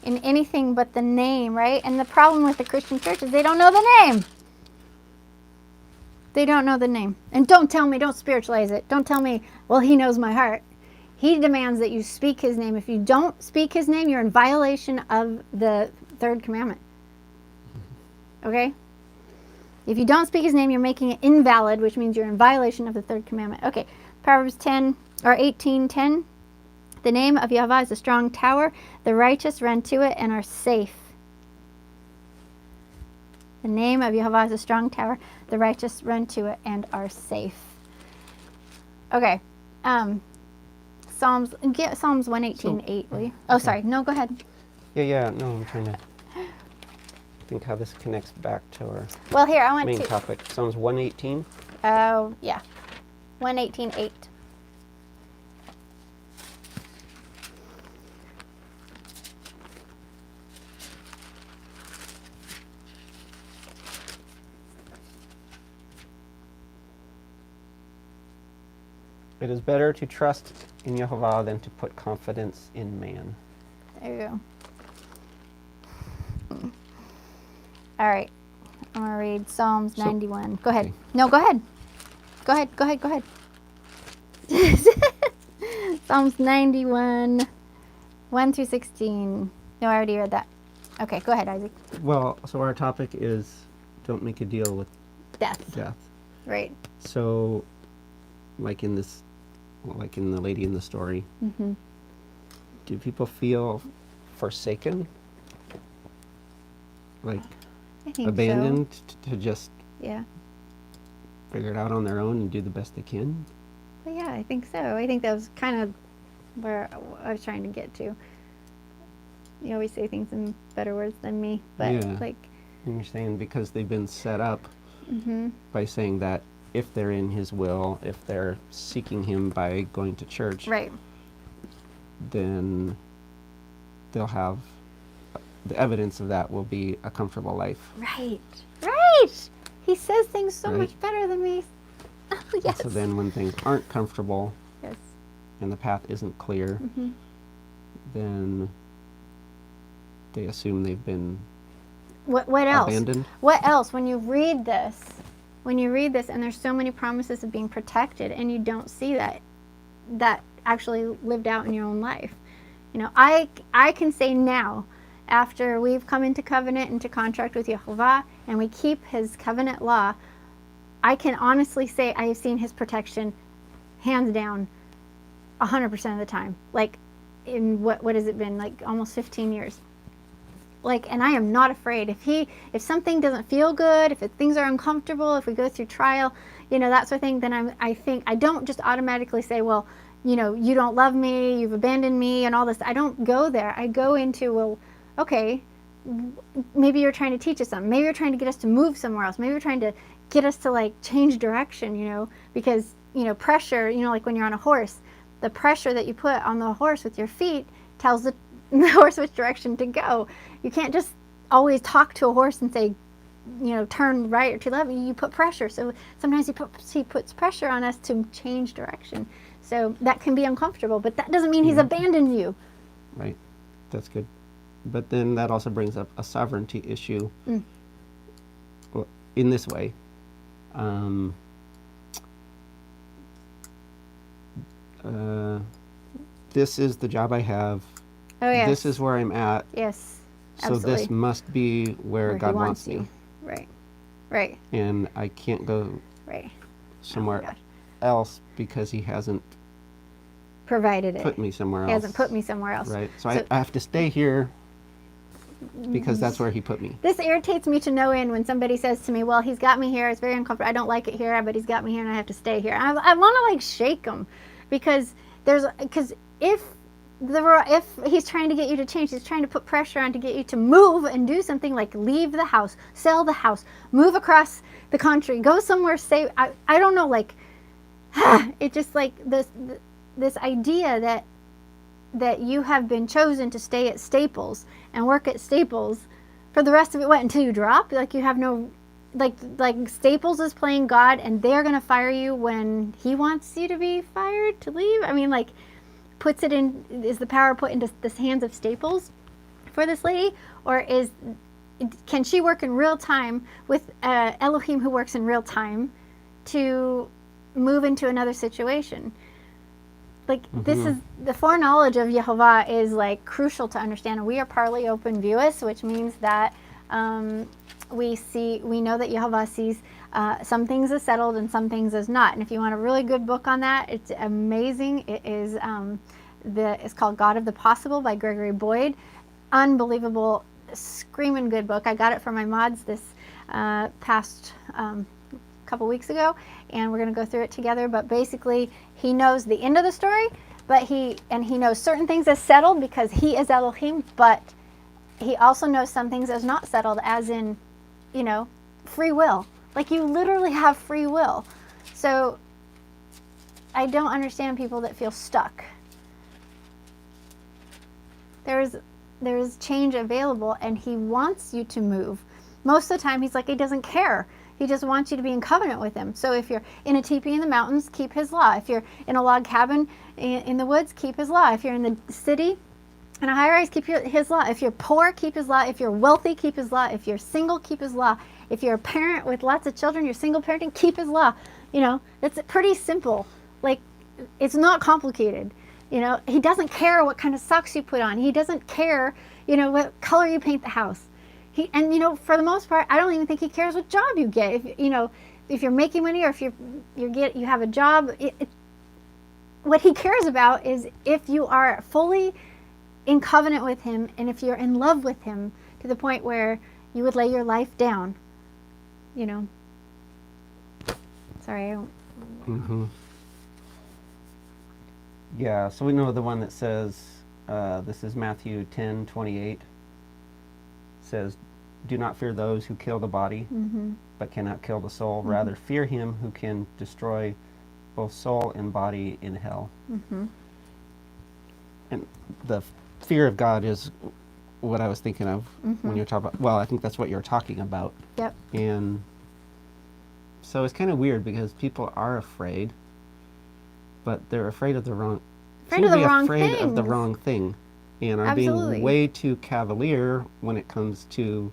in anything but the name, right? And the problem with the Christian church is they don't know the name. They don't know the name. And don't spiritualize it. Don't tell me, well, he knows my heart. He demands that you speak his name. If you don't speak his name, you're in violation of the third commandment. Okay? If you don't speak his name, you're making it invalid, which means you're in violation of the third commandment. Okay, Proverbs 18:10. The name of Yehovah is a strong tower. The righteous run to it and are safe. The name of Yehovah is a strong tower. The righteous run to it and are safe. Okay. Psalms 118:8, will you? Oh, sorry. No, go ahead. Yeah. No, I'm trying to think how this connects back to our main topic. Psalms 118. Oh, yeah. 118:8. It is better to trust in Yehovah than to put confidence in man. There you go. All right. I'm going to read Psalms 91. Go ahead. Okay. No, go ahead. Go ahead. Psalms 91, 1 through 16. No, I already read that. Okay, go ahead, Isaac. Well, so our topic is don't make a deal with Death. death. Right. So, like in the lady in the story, do people feel forsaken? Like I think abandoned to just Yeah. figure it out on their own and do the best they can? Well, yeah, I think so. I think that was kind of where I was trying to get to. You always say things in better words than me, but Yeah. like, And you're saying because they've been set up by saying that if they're in his will, if they're seeking him by going to church, right. then they'll have the evidence of that will be a comfortable life. Right. Right. He says things so Right. much better than me. Oh, yes. So then when things aren't comfortable Yes. and the path isn't clear, then they assume they've been What else? abandoned. What else? When you read this, and there's so many promises of being protected, and you don't see that actually lived out in your own life. You know, I can say now, after we've come into covenant, into contract with Yehovah, and we keep his covenant law, I can honestly say I have seen his protection, hands down, 100% of the time. Like, in what has it been? Like almost 15 years. Like, and I am not afraid. If something doesn't feel good, if things are uncomfortable, if we go through trial, you know, that sort of thing, then I don't just automatically say, well, you know, you don't love me, you've abandoned me, and all this. I don't go there. I go into, well, okay, maybe you're trying to teach us something. Maybe you're trying to get us to move somewhere else. Maybe you're trying to get us to like change direction, you know, because, you know, pressure, you know, like when you're on a horse, the pressure that you put on the horse with your feet tells the horse which direction to go. You can't just always talk to a horse and say, you know, turn right or to left. You put pressure. So sometimes he puts pressure on us to change direction. So that can be uncomfortable, but that doesn't mean he's abandoned you. Right. That's good. But then that also brings up a sovereignty issue in this way. This is the job I have. Oh, yes. This is where I'm at. Yes. So Absolutely. this must be where He God wants me. you. Right. Right. And I can't go Right. somewhere gosh. else because he hasn't Provided it. put me somewhere else. He hasn't put me somewhere else. Right. So I have to stay here because that's where he put me. This irritates me to no end when somebody says to me, well, he's got me here. It's very uncomfortable. I don't like it here, but he's got me here and I have to stay here. I want to like shake them because if he's trying to get you to change, he's trying to put pressure on to get you to move and do something like leave the house, sell the house, move across the country, go somewhere safe. I don't know, like, it just like this idea that you have been chosen to stay at Staples and work at Staples for the rest of it, until you drop? Like you have no, like Staples is playing God and they're going to fire you when he wants you to be fired, to leave? I mean, like, is the power put into the hands of Staples for this lady? Or can she work in real time with Elohim who works in real time to move into another situation? Like, this is the foreknowledge of Yehovah is like crucial to understand. And we are partly open viewers, which means that we know that Yehovah sees some things as settled and some things as not. And if you want a really good book on that, it's amazing. It is it's called God of the Possible by Gregory Boyd. Unbelievable, screaming good book. I got it from my mods this past couple weeks ago, and we're going to go through it together. But basically, he knows the end of the story, but he knows certain things as settled because he is Elohim, but he also knows some things as not settled, as in, you know, free will. Like, you literally have free will. So I don't understand people that feel stuck. There's change available, and he wants you to move. Most of the time, he's like, he doesn't care. He just wants you to be in covenant with him. So if you're in a teepee in the mountains, keep his law. If you're in a log cabin in the woods, keep his law. If you're in the city, in a high rise, keep his law. If you're poor, keep his law. If you're wealthy, keep his law. If you're single, keep his law. If you're a parent with lots of children, you're single parenting, keep his law. You know, it's pretty simple. Like, it's not complicated. You know, he doesn't care what kind of socks you put on. He doesn't care, you know, what color you paint the house. And you know, for the most part, I don't even think he cares what job you get. If you know, if you're making money or if you have a job, what he cares about is if you are fully in covenant with him and if you're in love with him to the point where you would lay your life down. You know. Sorry, I don't. Mm-hmm. Yeah, so we know the one that says, this is Matthew 10:28, says, do not fear those who kill the body, but cannot kill the soul. Rather, fear him who can destroy both soul and body in hell. And the fear of God is what I was thinking of when you're talking about, well, I think that's what you're talking about. Yep. And so it's kind of weird because people are afraid, but they're afraid of the wrong Afraid of the wrong afraid of the things. wrong thing and are Absolutely. being way too cavalier when it comes to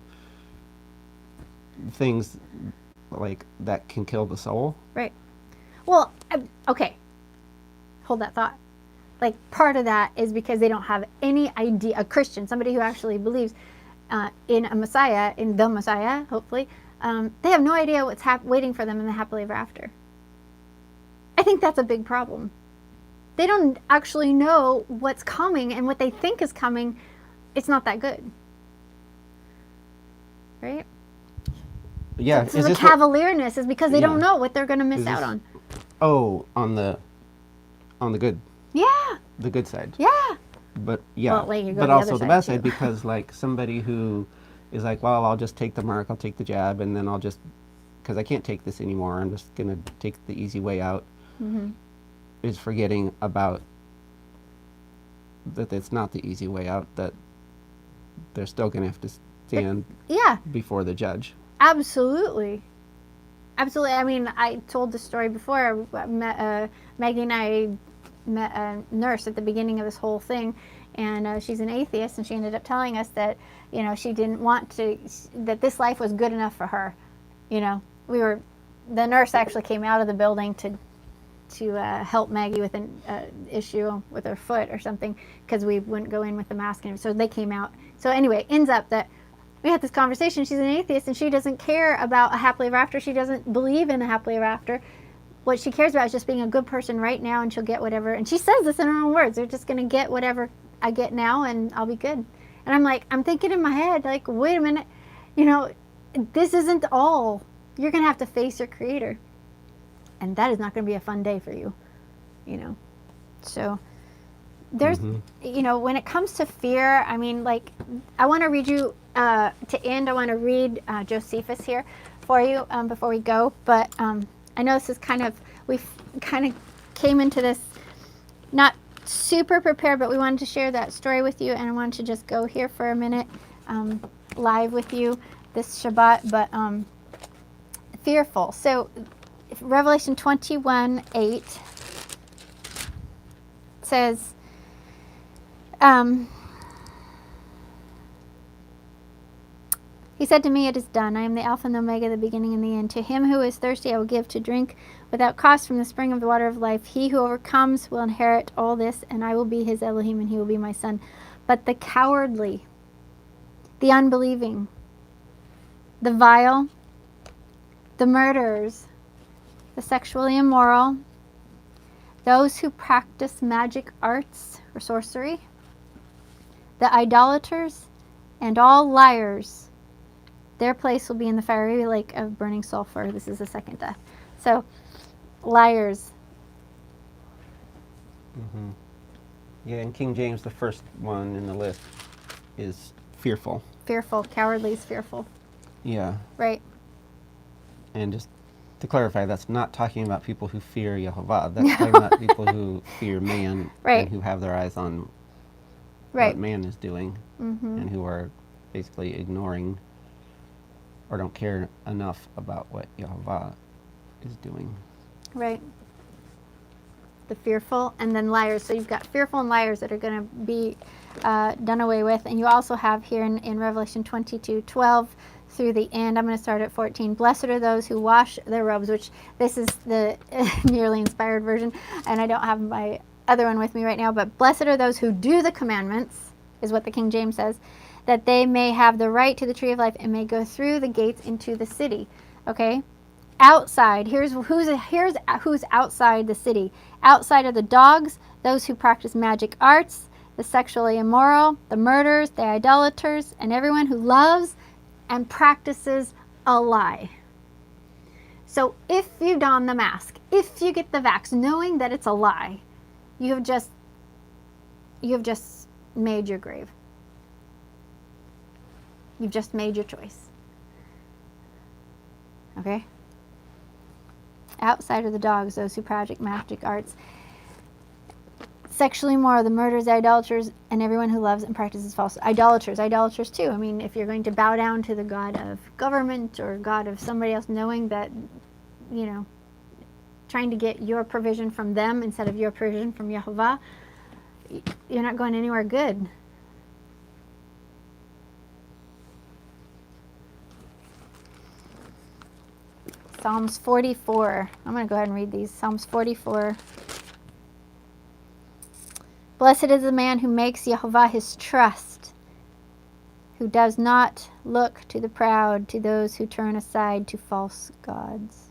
things like that can kill the soul. Right. Well, okay. Hold that thought. Like, part of that is because they don't have any idea, a Christian, somebody who actually believes in a Messiah, in the Messiah, hopefully, they have no idea what's waiting for them in the happily ever after. I think that's a big problem. They don't actually know what's coming, and what they think is coming, it's not that good. Right? Yeah. So the cavalierness is because they don't know what they're going to miss Is out this- on. Oh, on the good, Yeah. the good side. Yeah. But yeah, Well, like, you go but the also other the bad side, side too. because like somebody who is like, well, I'll just take the mark, I'll take the jab, and then I'll just, because I can't take this anymore, I'm just gonna take the easy way out. Is forgetting about that it's not the easy way out, that they're still gonna have to stand Yeah. before the judge. Absolutely. Absolutely. I mean, I told the story before. Maggie and I met a nurse at the beginning of this whole thing, and she's an atheist, and she ended up telling us that, you know, she didn't want to, that this life was good enough for her. You know, the nurse actually came out of the building to help Maggie with an issue with her foot or something, because we wouldn't go in with the mask, and so they came out. So anyway, ends up that we had this conversation. She's an atheist, and she doesn't care about a happily ever after. She doesn't believe in a happily ever after. What she cares about is just being a good person right now, and she'll get whatever. And she says this in her own words. They're just going to get whatever I get now, and I'll be good. And I'm like, I'm thinking in my head, like, wait a minute. You know, this isn't all. You're going to have to face your Creator. And that is not going to be a fun day for you. You know. So there's, you know, when it comes to fear, I mean, like, I want to read you, to end, I want to read Josephus here for you before we go. But I know this is kind of, we've kind of came into this not super prepared, but we wanted to share that story with you. And I wanted to just go here for a minute live with you this Shabbat. But fearful. So Revelation 21:8 says, he said to me, it is done. I am the Alpha and the Omega, the beginning and the end. To him who is thirsty, I will give to drink without cost from the spring of the water of life. He who overcomes will inherit all this, and I will be his Elohim, and he will be my son. But the cowardly, the unbelieving, the vile, the murderers, the sexually immoral, those who practice magic arts or sorcery, the idolaters, and all liars, their place will be in the fiery lake of burning sulfur. This is the second death. So, liars. Yeah, in King James, the first one in the list is fearful. Fearful. Cowardly is fearful. Yeah. Right. And just to clarify, that's not talking about people who fear Yehovah. That's talking about people who fear man Right. and who have their eyes on Right. what man is doing and who are basically ignoring or don't care enough about what Yehovah is doing. Right. The fearful, and then liars. So you've got fearful and liars that are going to be done away with. And you also have here in Revelation 22:12 through the end. I'm going to start at 14. Blessed are those who wash their robes, which this is the nearly inspired version, and I don't have my other one with me right now, but blessed are those who do the commandments, is what the King James says, that they may have the right to the tree of life and may go through the gates into the city. Okay? Outside, here's who's outside the city. Outside are the dogs, those who practice magic arts, the sexually immoral, the murderers, the idolaters, and everyone who loves and practices a lie. So if you don the mask, if you get the vax, knowing that it's a lie, you have just made your grave. You've just made your choice. Okay? Outside are the dogs, those who practice magic arts, sexually immoral, the murderers, the idolaters, and everyone who loves and practices false. Idolaters too. I mean, if you're going to bow down to the god of government or god of somebody else, knowing that, you know, trying to get your provision from them instead of your provision from Yehovah, you're not going anywhere good. Psalms 44. I'm going to go ahead and read these. Psalms 44. Blessed is the man who makes Yehovah his trust, who does not look to the proud, to those who turn aside to false gods.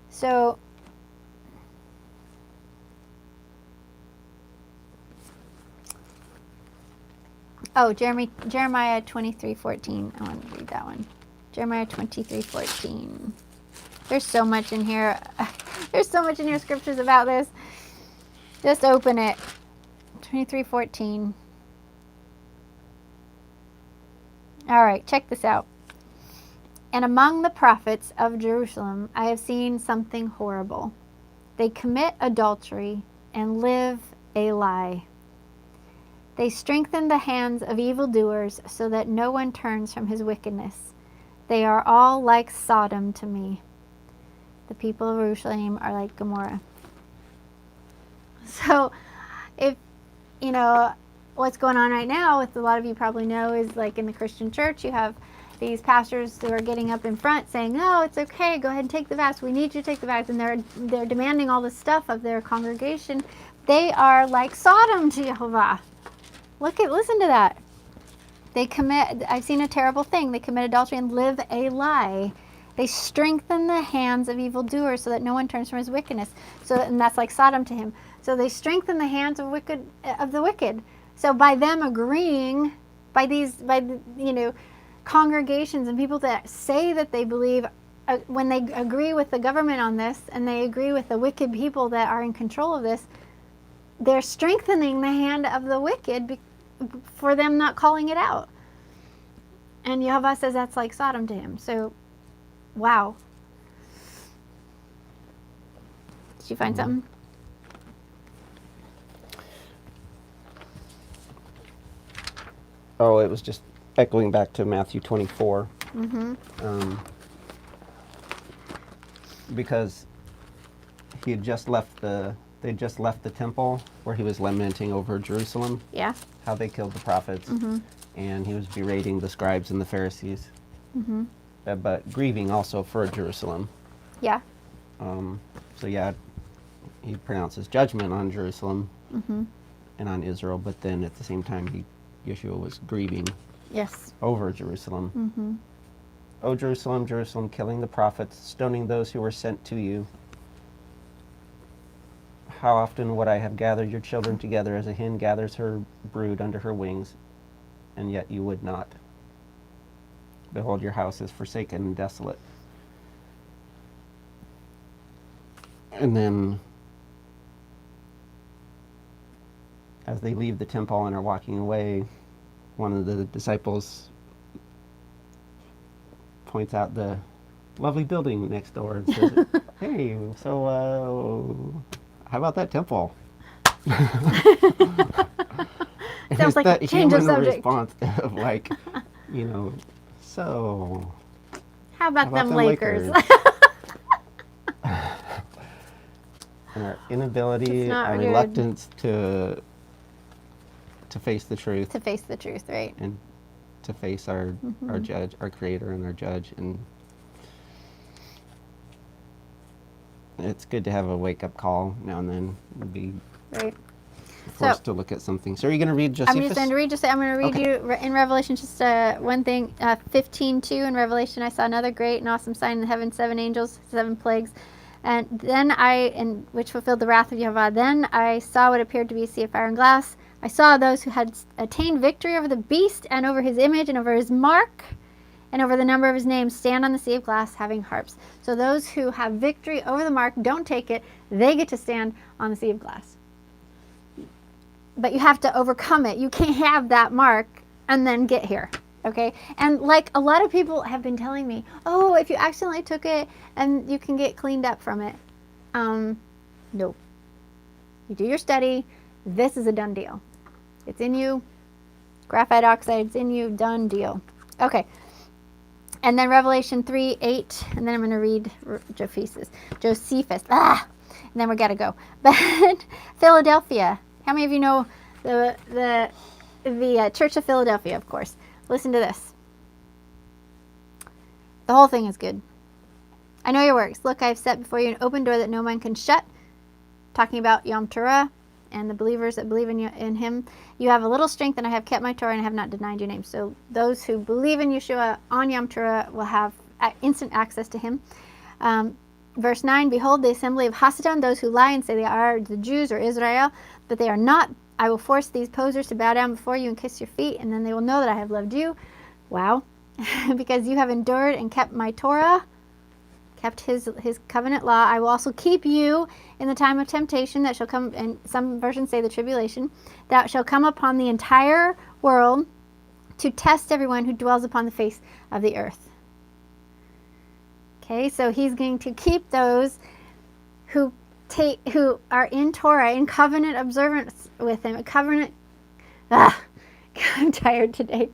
So, Jeremiah 23:14. I want to read that one. Jeremiah 23:14. There's so much in here. There's so much in your scriptures about this. Just open it. 23:14. All right, check this out. And among the prophets of Jerusalem, I have seen something horrible. They commit adultery and live a lie. They strengthen the hands of evildoers so that no one turns from his wickedness. They are all like Sodom to me. The people of Jerusalem are like Gomorrah. So, if, you know, what's going on right now, with a lot of you probably know, is like in the Christian church, you have these pastors who are getting up in front saying, no, it's okay, go ahead and take the vows. We need you to take the vows. And they're demanding all this stuff of their congregation. They are like Sodom to Yehovah. Listen to that. I've seen a terrible thing. They commit adultery and live a lie. They strengthen the hands of evildoers so that no one turns from his wickedness. And that's like Sodom to him. So they strengthen the hands of the wicked. So by them agreeing, by congregations and people that say that they believe, when they agree with the government on this and they agree with the wicked people that are in control of this, they're strengthening the hand of the wicked for them not calling it out. And Yehovah says that's like Sodom to him. So, wow. Did you find something? Oh, it was just echoing back to Matthew 24. Because he had just left they just left the temple where he was lamenting over Jerusalem. Yeah. How they killed the prophets. And he was berating the scribes and the Pharisees. But grieving also for Jerusalem. Yeah. So yeah, he pronounces judgment on Jerusalem and on Israel, but then at the same time Yeshua was grieving over Jerusalem. O Jerusalem, Jerusalem, killing the prophets, stoning those who were sent to you. How often would I have gathered your children together as a hen gathers her brood under her wings, and yet you would not. Behold, your house is forsaken and desolate. And then, as they leave the temple and are walking away, one of the disciples points out the lovely building next door and says, hey, so how about that temple? Sounds like that a change of human subject. response of like, so How about them Lakers? And our inability, It's not our good. reluctance to face the truth. To face the truth, right? And to face our judge, our creator and our judge. And it's good to have a wake-up call now and then. Be Right. forced to look at something. So are you going to read Josephus? I'm just going to read. I'm going to read you in Revelation just one thing. 15:2 in Revelation, I saw another great and awesome sign in the heaven: 7 angels, 7 plagues, and then which fulfilled the wrath of Jehovah. Then I saw what appeared to be a sea of fire and glass. I saw those who had attained victory over the beast and over his image and over his mark and over the number of his name stand on the sea of glass having harps. So those who have victory over the mark don't take it. They get to stand on the sea of glass. But you have to overcome it. You can't have that mark and then get here. Okay? And like a lot of people have been telling me, oh, if you accidentally took it and you can get cleaned up from it. No. You do your study. This is a done deal. It's in you. Graphite oxide's in you. Done deal. Okay. And then Revelation 3:8. And then I'm going to read Josephus. And then we got to go. But Philadelphia. How many of you know the Church of Philadelphia, of course? Listen to this. The whole thing is good. I know your works. Look, I have set before you an open door that no man can shut. Talking about Yom Torah and the believers that believe in him. You have a little strength, and I have kept my Torah and have not denied your name. So those who believe in Yeshua on Yom Torah will have instant access to him. Verse 9, behold, the assembly of Hasidon, those who lie and say they are the Jews or Israel, but they are not. I will force these posers to bow down before you and kiss your feet, and then they will know that I have loved you. Wow. Because you have endured and kept my Torah, kept his covenant law. I will also keep you in the time of temptation that shall come, and some versions say the tribulation, that shall come upon the entire world to test everyone who dwells upon the face of the earth. Okay, so he's going to keep those who are in Torah, in covenant observance with him, a covenant, I'm tired today,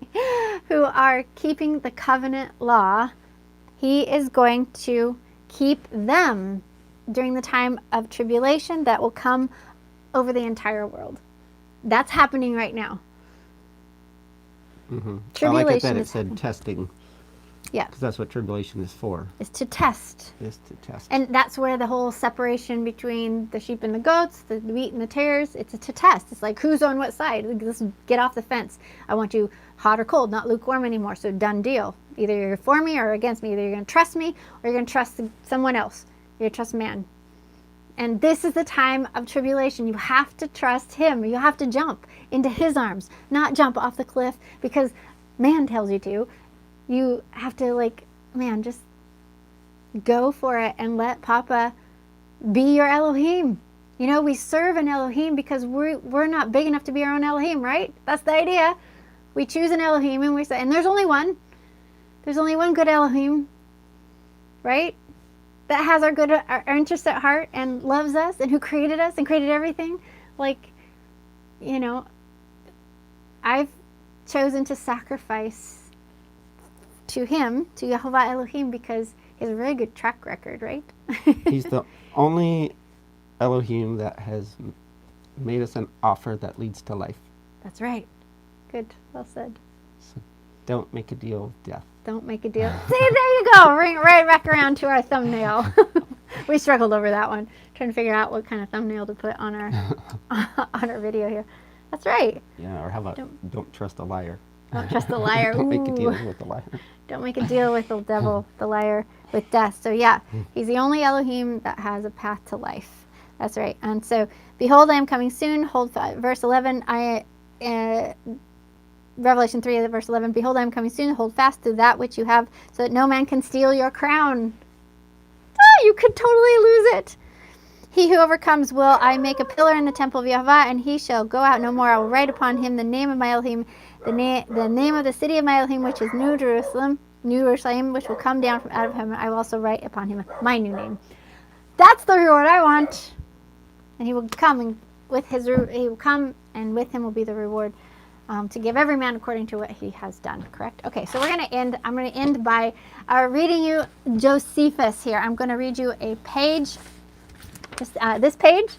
who are keeping the covenant law. He is going to keep them during the time of tribulation that will come over the entire world. That's happening right now. Mm-hmm. Tribulation I like it that it is said happening. testing. Yeah. Because that's what tribulation is for. Is to test. Is to test. And that's where the whole separation between the sheep and the goats, the wheat and the tares, it's to test. It's like, who's on what side? Let's get off the fence. I want you hot or cold, not lukewarm anymore. So done deal. Either you're for me or against me. Either you're going to trust me or you're going to trust someone else. You're going to trust man. And this is the time of tribulation. You have to trust him. You have to jump into his arms, not jump off the cliff because man tells you to. You have to, just go for it and let Papa be your Elohim. You know, we serve an Elohim because we're not big enough to be our own Elohim, right? That's the idea. We choose an Elohim and we say, and there's only one. There's only one good Elohim, right? That has our interests at heart and loves us and who created us and created everything. I've chosen to sacrifice to him, to YHWH Elohim, because he has a very good track record, right? He's the only Elohim that has made us an offer that leads to life. That's right. Good. Well said. So don't make a deal with death. Don't make a deal. See, there you go. Bring it right back around to our thumbnail. We struggled over that one, trying to figure out what kind of thumbnail to put on our video here. That's right. Yeah, or how about don't trust a liar. Don't trust the liar. Don't make a deal with the liar. Don't make a deal with the devil, the liar, with death. So yeah, he's the only Elohim that has a path to life. That's right. And so, behold, I am coming soon. Verse 11, Revelation 3, verse 11, behold, I am coming soon. Hold fast to that which you have, so that no man can steal your crown. You could totally lose it. He who overcomes will I make a pillar in the temple of YHWH, and he shall go out no more. I will write upon him the name of my Elohim, the name of the city of my Elohim, which is New Jerusalem, which will come down from out of heaven. I will also write upon him my new name. That's the reward I want. And he will come and he will come, and with him will be the reward, to give every man according to what he has done. Correct? Okay, so I'm going to end by reading you Josephus here. I'm going to read you a page, just this page,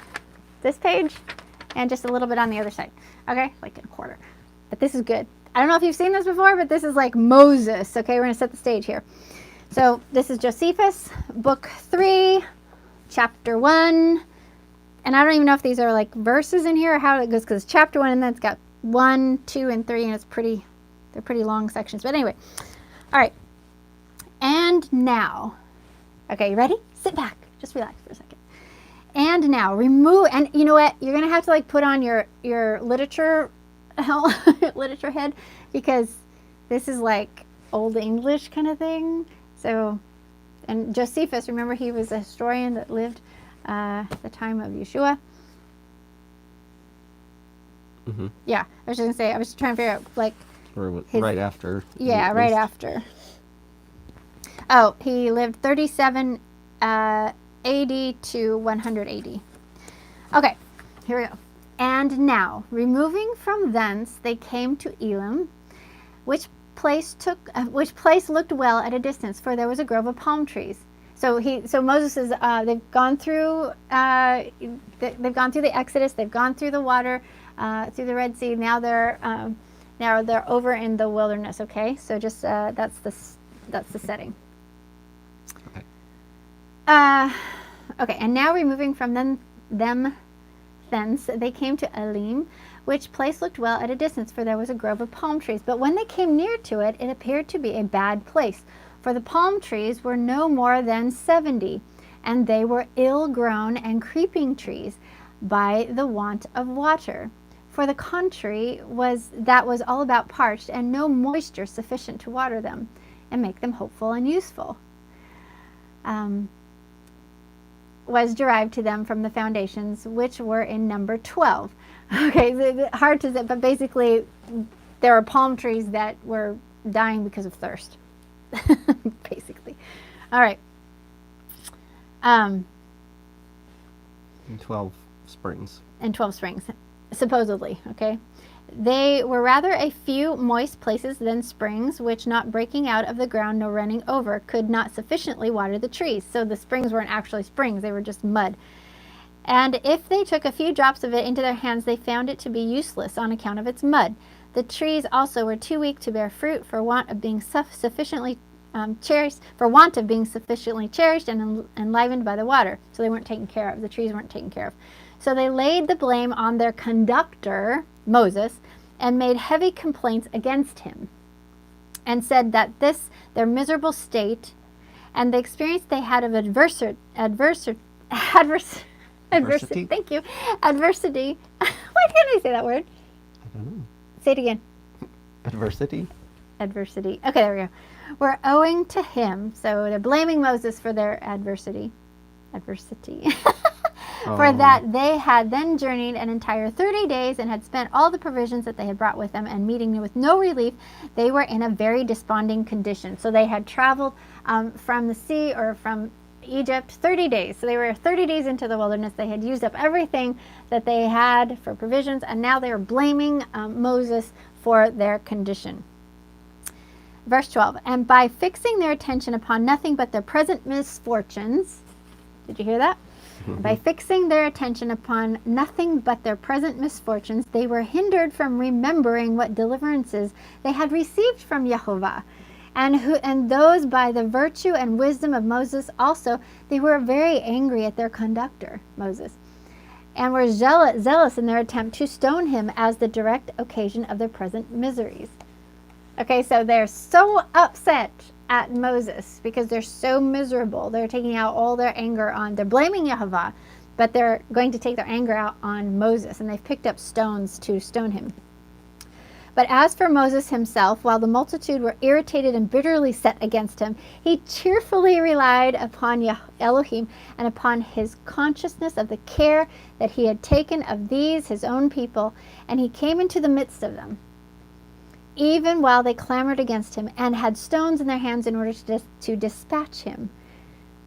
and just a little bit on the other side. Okay, like a quarter. But this is good. I don't know if you've seen this before, but this is like Moses. Okay, we're going to set the stage here. So this is Josephus, book 3, chapter 1. And I don't even know if these are like verses in here or how it goes, because it's chapter 1 and then it's got 1, 2, and 3, and they're pretty long sections. But anyway, all right. And now, okay, you ready? Sit back. Just relax for a second. And now, remove, and you know what? You're going to have to like put on your literature head, because this is like Old English kind of thing. So, and Josephus, remember, he was a historian that lived the time of Yeshua. Mm-hmm. Yeah, I was just gonna say, I was trying to figure out like right after. Yeah, right after. Oh, he lived 37 AD to 100 AD. Okay, here we go. And now, removing from thence, they came to Elim, which place looked well at a distance, for there was a grove of palm trees. So Moses is they've gone through the Exodus, they've gone through the water, through the Red Sea. Now they're over in the wilderness. Okay, so just that's the setting. Okay. Okay, and now removing from them thence, they came to Elim, which place looked well at a distance, for there was a grove of palm trees. But when they came near to it, it appeared to be a bad place, for the palm trees were no more than 70, and they were ill-grown and creeping trees by the want of water. For the country was all about parched, and no moisture sufficient to water them and make them hopeful and useful. Was derived to them from the foundations, which were in number 12. Okay, hard to say, but basically there are palm trees that were dying because of thirst. Basically. All right. 12 springs. And 12 springs, supposedly, okay? They were rather a few moist places than springs, which, not breaking out of the ground nor running over, could not sufficiently water the trees. So the springs weren't actually springs, they were just mud. And if they took a few drops of it into their hands, they found it to be useless on account of its mud. The trees also were too weak to bear fruit for want of being sufficiently cherished and enlivened by the water. So they weren't taken care of. The trees weren't taken care of. So they laid the blame on their conductor, Moses, and made heavy complaints against him, and said that this, their miserable state, and the experience they had of adversity. Thank you. Adversity. Why can't I say that word? I don't know. Say it again. Adversity? Adversity. Okay, there we go. Were owing to him. So they're blaming Moses for their adversity. For that they had then journeyed an entire 30 days and had spent all the provisions that they had brought with them, and meeting with no relief, they were in a very desponding condition. So they had traveled from the sea, or from Egypt, 30 days. So they were 30 days into the wilderness. They had used up everything that they had for provisions, and now they were blaming Moses for their condition. Verse 12, and by fixing their attention upon nothing but their present misfortunes, did you hear that? Mm-hmm. By fixing their attention upon nothing but their present misfortunes, they were hindered from remembering what deliverances they had received from Yehovah, and those by the virtue and wisdom of Moses also. They were very angry at their conductor, Moses, and were zealous in their attempt to stone him as the direct occasion of their present miseries. Okay, so they're so upset at Moses because they're so miserable. They're taking out all their anger they're blaming Yehovah, but they're going to take their anger out on Moses, and they've picked up stones to stone him. But as for Moses himself, while the multitude were irritated and bitterly set against him, he cheerfully relied upon Elohim and upon his consciousness of the care that he had taken of these his own people, and he came into the midst of them, even while they clamored against him, and had stones in their hands in order to dispatch him.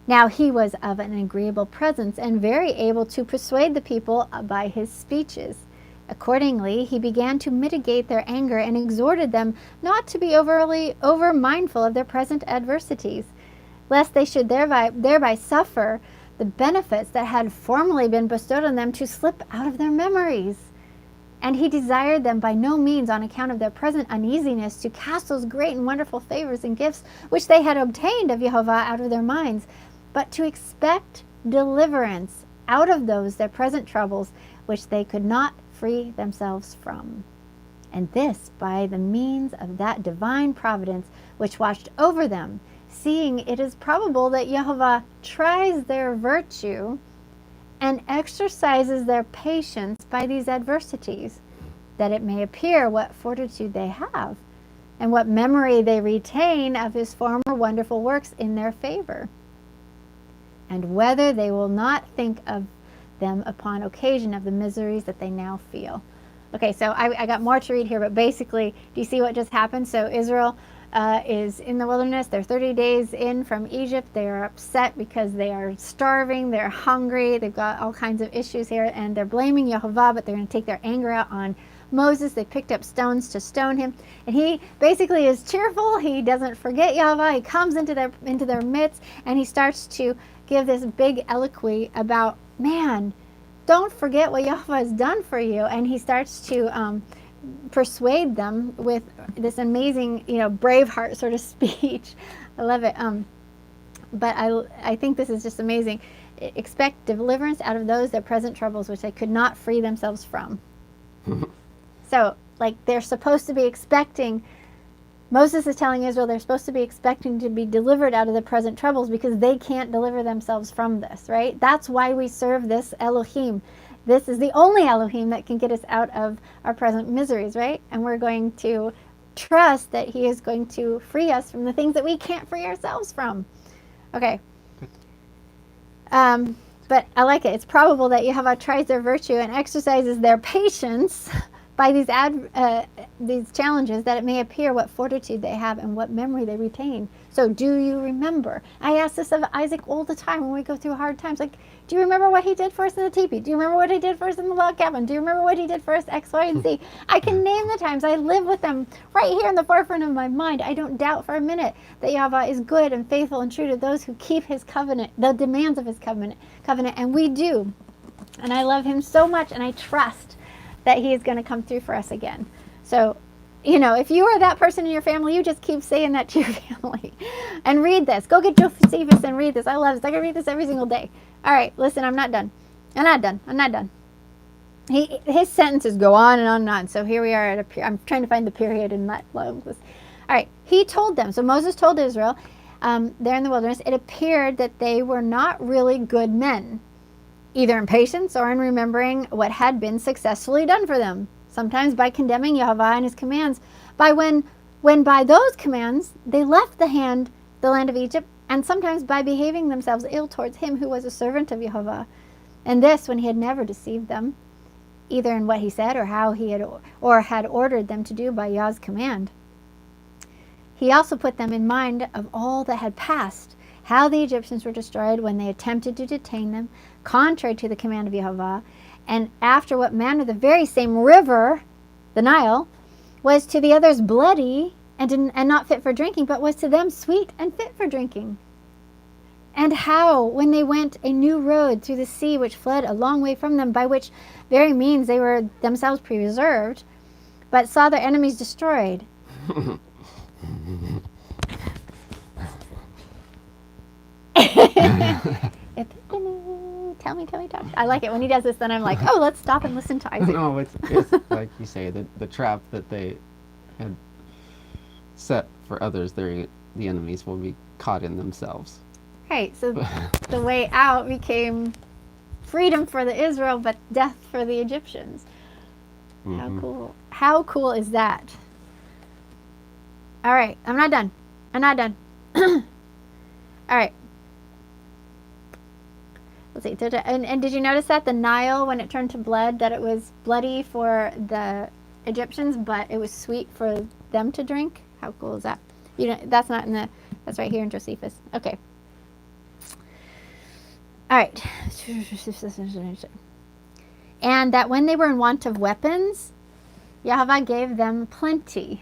Now he was of an agreeable presence and very able to persuade the people by his speeches. Accordingly, he began to mitigate their anger and exhorted them not to be over mindful of their present adversities, lest they should thereby suffer the benefits that had formerly been bestowed on them to slip out of their memories. And he desired them by no means, on account of their present uneasiness, to cast those great and wonderful favors and gifts which they had obtained of Jehovah out of their minds, but to expect deliverance out of those their present troubles, which they could not free themselves from. And this by the means of that divine providence which watched over them, seeing it is probable that Jehovah tries their virtue and exercises their patience by these adversities, that it may appear what fortitude they have, and what memory they retain of his former wonderful works in their favor, and whether they will not think of them upon occasion of the miseries that they now feel. Okay, so I got more to read here, but basically, do you see what just happened? So Israel is in the wilderness. They're 30 days in from Egypt. They are upset because they are starving. They're hungry. They've got all kinds of issues here, and they're blaming Jehovah, but they're going to take their anger out on Moses. They picked up stones to stone him, and he basically is cheerful. He doesn't forget Jehovah. He comes into their midst, and he starts to give this big eliquy about, man, don't forget what Jehovah has done for you. And he starts to persuade them with this amazing, Braveheart sort of speech. I love it. But I think this is just amazing. Expect deliverance out of those their present troubles, which they could not free themselves from. So, they're supposed to be expecting. Moses is telling Israel they're supposed to be expecting to be delivered out of the present troubles because they can't deliver themselves from this, right? That's why we serve this Elohim. This is the only Elohim that can get us out of our present miseries, right? And we're going to trust that he is going to free us from the things that we can't free ourselves from. Okay. But I like it. It's probable that Jehovah tries their virtue and exercises their patience by these challenges, that it may appear what fortitude they have and what memory they retain. So do you remember? I ask this of Isaac all the time when we go through hard times. Do you remember what he did for us in the teepee? Do you remember what he did for us in the log cabin? Do you remember what he did for us X, Y, and Z? I can name the times. I live with them right here in the forefront of my mind. I don't doubt for a minute that Yahweh is good and faithful and true to those who keep his covenant, the demands of his covenant, and we do. And I love him so much, and I trust that he is going to come through for us again. So, if you are that person in your family, you just keep saying that to your family. And read this. Go get Josephus and read this. I love this. I can read this every single day. All right, listen, I'm not done. I'm not done. His sentences go on and on and on. So here we are I'm trying to find the period in that long list. All right, he told them. So Moses told Israel, there in the wilderness, it appeared that they were not really good men, either in patience or in remembering what had been successfully done for them, sometimes by condemning Yahweh and his commands, when by those commands they left the land of Egypt, and sometimes by behaving themselves ill towards him who was a servant of Jehovah, and this when he had never deceived them, either in what he said or how he had ordered them to do by Yah's command. He also put them in mind of all that had passed, how the Egyptians were destroyed when they attempted to detain them, contrary to the command of Jehovah, and after what manner the very same river, the Nile, was to the others bloody and not fit for drinking, but was to them sweet and fit for drinking. And how, when they went a new road through the sea which fled a long way from them, by which very means they were themselves preserved, but saw their enemies destroyed. Tell me, talk. I like it when he does this. Then I'm like, oh, let's stop and listen to Isaac. No, it's like you say, the trap that they had set for others, the enemies will be caught in themselves. Right. So the way out became freedom for the Israel, but death for the Egyptians. Mm-hmm. How cool! How cool is that? All right, I'm not done. All right. Let's see. And did you notice that the Nile, when it turned to blood, that it was bloody for the Egyptians, but it was sweet for them to drink? How cool is that? That's not in that's right here in Josephus. Okay. All right. And that when they were in want of weapons, Yahweh gave them plenty.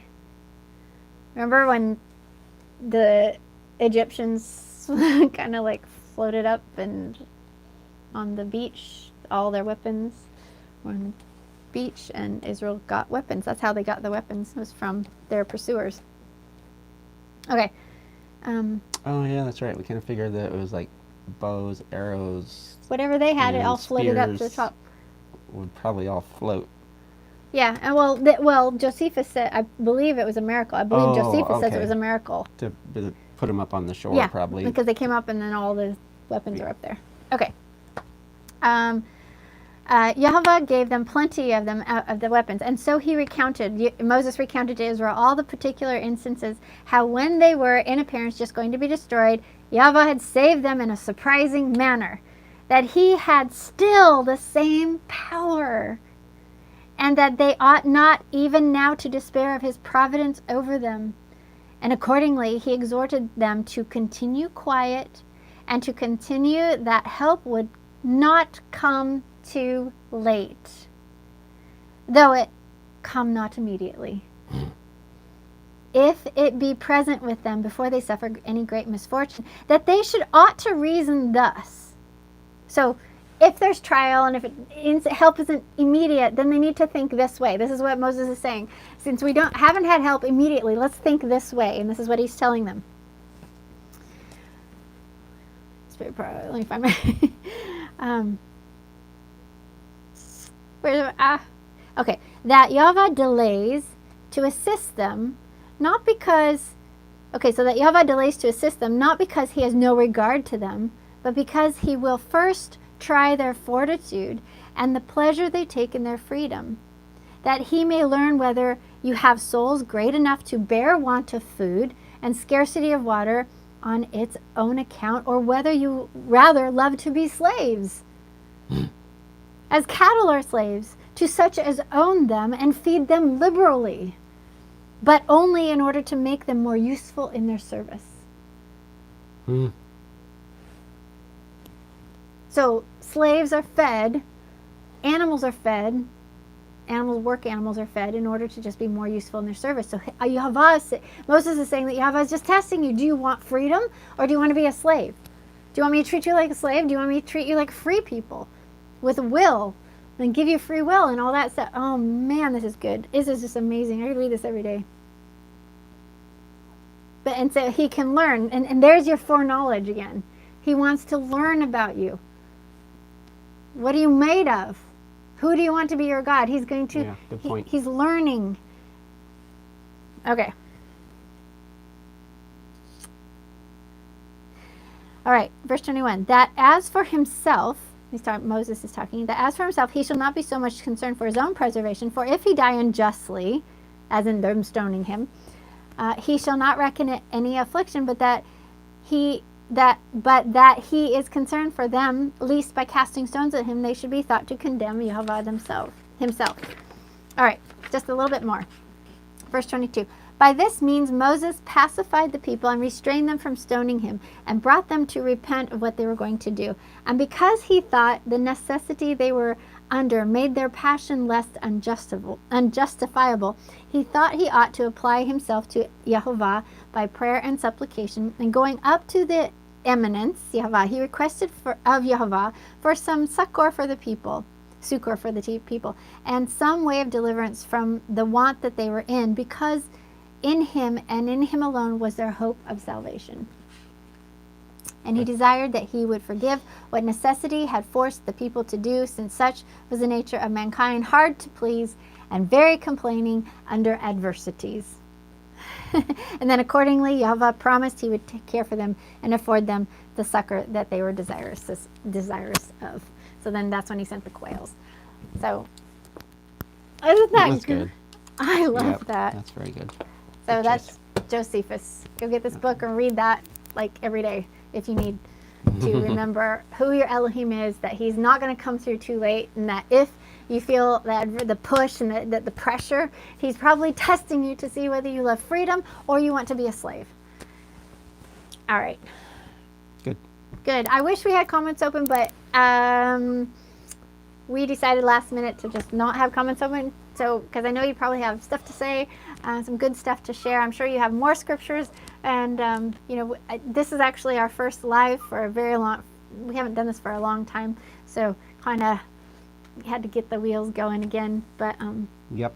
Remember when the Egyptians kind of like floated up and on the beach, all their weapons were on the beach, and Israel got weapons. That's how they got the weapons, was from their pursuers. Okay. Oh yeah, that's right. We kind of figured that it was like bows, arrows. Whatever they had, it all and floated up to the spears top. Would probably all float. Yeah, and well, Josephus said, I believe it was a miracle. I believe Josephus says it was a miracle. To put them up on the shore, Yeah, probably. because they came up and then all the weapons are up there. Okay. Yahweh gave them plenty of them of the weapons, and so Moses recounted to Israel all the particular instances how when they were in appearance just going to be destroyed, Yahweh had saved them in a surprising manner, that he had still the same power, and that they ought not even now to despair of his providence over them. And accordingly he exhorted them to continue quiet and to continue that help would not come too late, though it come not immediately, if it be present with them before they suffer any great misfortune, that they ought to reason thus. So if there's trial and if help isn't immediate, then they need to think this way. This is what Moses is saying. Since we haven't had help immediately, let's think this way. And this is what he's telling them. Let me find my... okay. That Yahweh delays to assist them, not because... Okay, so that Yahweh delays to assist them, not because he has no regard to them, but because he will first try their fortitude and the pleasure they take in their freedom, that he may learn whether you have souls great enough to bear want of food and scarcity of water on its own account, or whether you rather love to be slaves, as cattle are slaves, to such as own them and feed them liberally, but only in order to make them more useful in their service. So slaves are fed, animals are fed, work animals are fed in order to just be more useful in their service. So Moses is saying that Yahweh is just testing you. Do you want freedom, or do you want to be a slave? Do you want me to treat you like a slave? Do you want me to treat you like free people with a will and give you free will and all that stuff? Oh man, this is good. This is just amazing. I could read this every day. And so he can learn, and there's your foreknowledge again. He wants to learn about you. What are you made of? Who do you want to be your God? He's going to, good point. He's learning. Okay. All right, verse 21. That as for himself, Moses is talking, that as for himself, he shall not be so much concerned for his own preservation, for if he die unjustly, as in them stoning him, he shall not reckon it any affliction, but that he is concerned for them, lest by casting stones at him they should be thought to condemn Yahweh himself. All right, just a little bit more. Verse 22. By this means Moses pacified the people and restrained them from stoning him, and brought them to repent of what they were going to do. And because he thought the necessity they were under made their passion less unjustifiable, he thought he ought to apply himself to Yahweh by prayer and supplication, and going up to the eminence, Yahweh, he requested of Yahweh for some succor for the people, and some way of deliverance from the want that they were in, because in him and in him alone was their hope of salvation. And he desired that he would forgive what necessity had forced the people to do, since such was the nature of mankind, hard to please and very complaining under adversities. And then accordingly, Yahweh promised he would take care for them and afford them the succor that they were desirous of. So then that's when he sent the quails. So, isn't that good? I love that. That's very good. So Good that's Josephus. Go get this book and read that like every day if you need to remember who your Elohim is, that he's not going to come through too late, and that if you feel that the push and the pressure, he's probably testing you to see whether you love freedom or you want to be a slave. All right. Good. Good. I wish we had comments open, but we decided last minute to just not have comments open. So, because I know you probably have stuff to say, some good stuff to share. I'm sure you have more scriptures. And, this is actually our first live for a very long, we haven't done this for a long time. So, kind of had to get the wheels going again. But, Yep.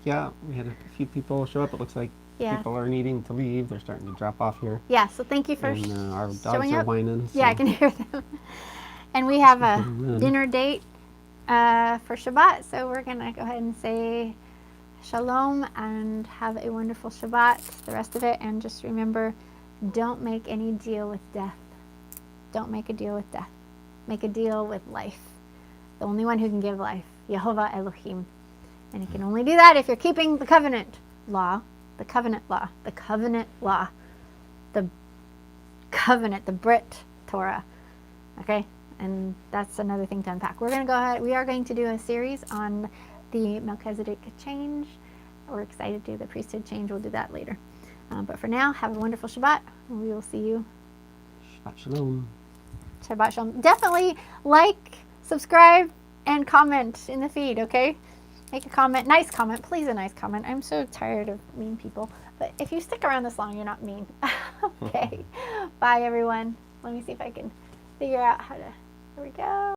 Yeah, we had a few people show up. It looks like people are needing to leave. They're starting to drop off here. Yeah, so thank you for and our dogs showing are up. whining. So. Yeah, I can hear them. And we have a dinner date for Shabbat, so we're going to go ahead and say shalom and have a wonderful Shabbat, the rest of it. And just remember, don't make any deal with death. Don't make a deal with death. Make a deal with life. The only one who can give life, YHWH Elohim. And you can only do that if you're keeping the covenant law, the covenant law, the covenant law, the covenant, the Brit Torah. Okay? And that's another thing to unpack. We're going to go ahead. We are going to do a series on the Melchizedek change. We're excited to do the priesthood change. We'll do that later. But for now, have a wonderful Shabbat. And we will see you. Shabbat shalom. Shabbat shalom. Definitely like, subscribe, and comment in the feed, okay? Make a comment. Nice comment. Please, a nice comment. I'm so tired of mean people. But if you stick around this long, you're not mean. Okay. Bye, everyone. Let me see if I can figure out how to... Here we go.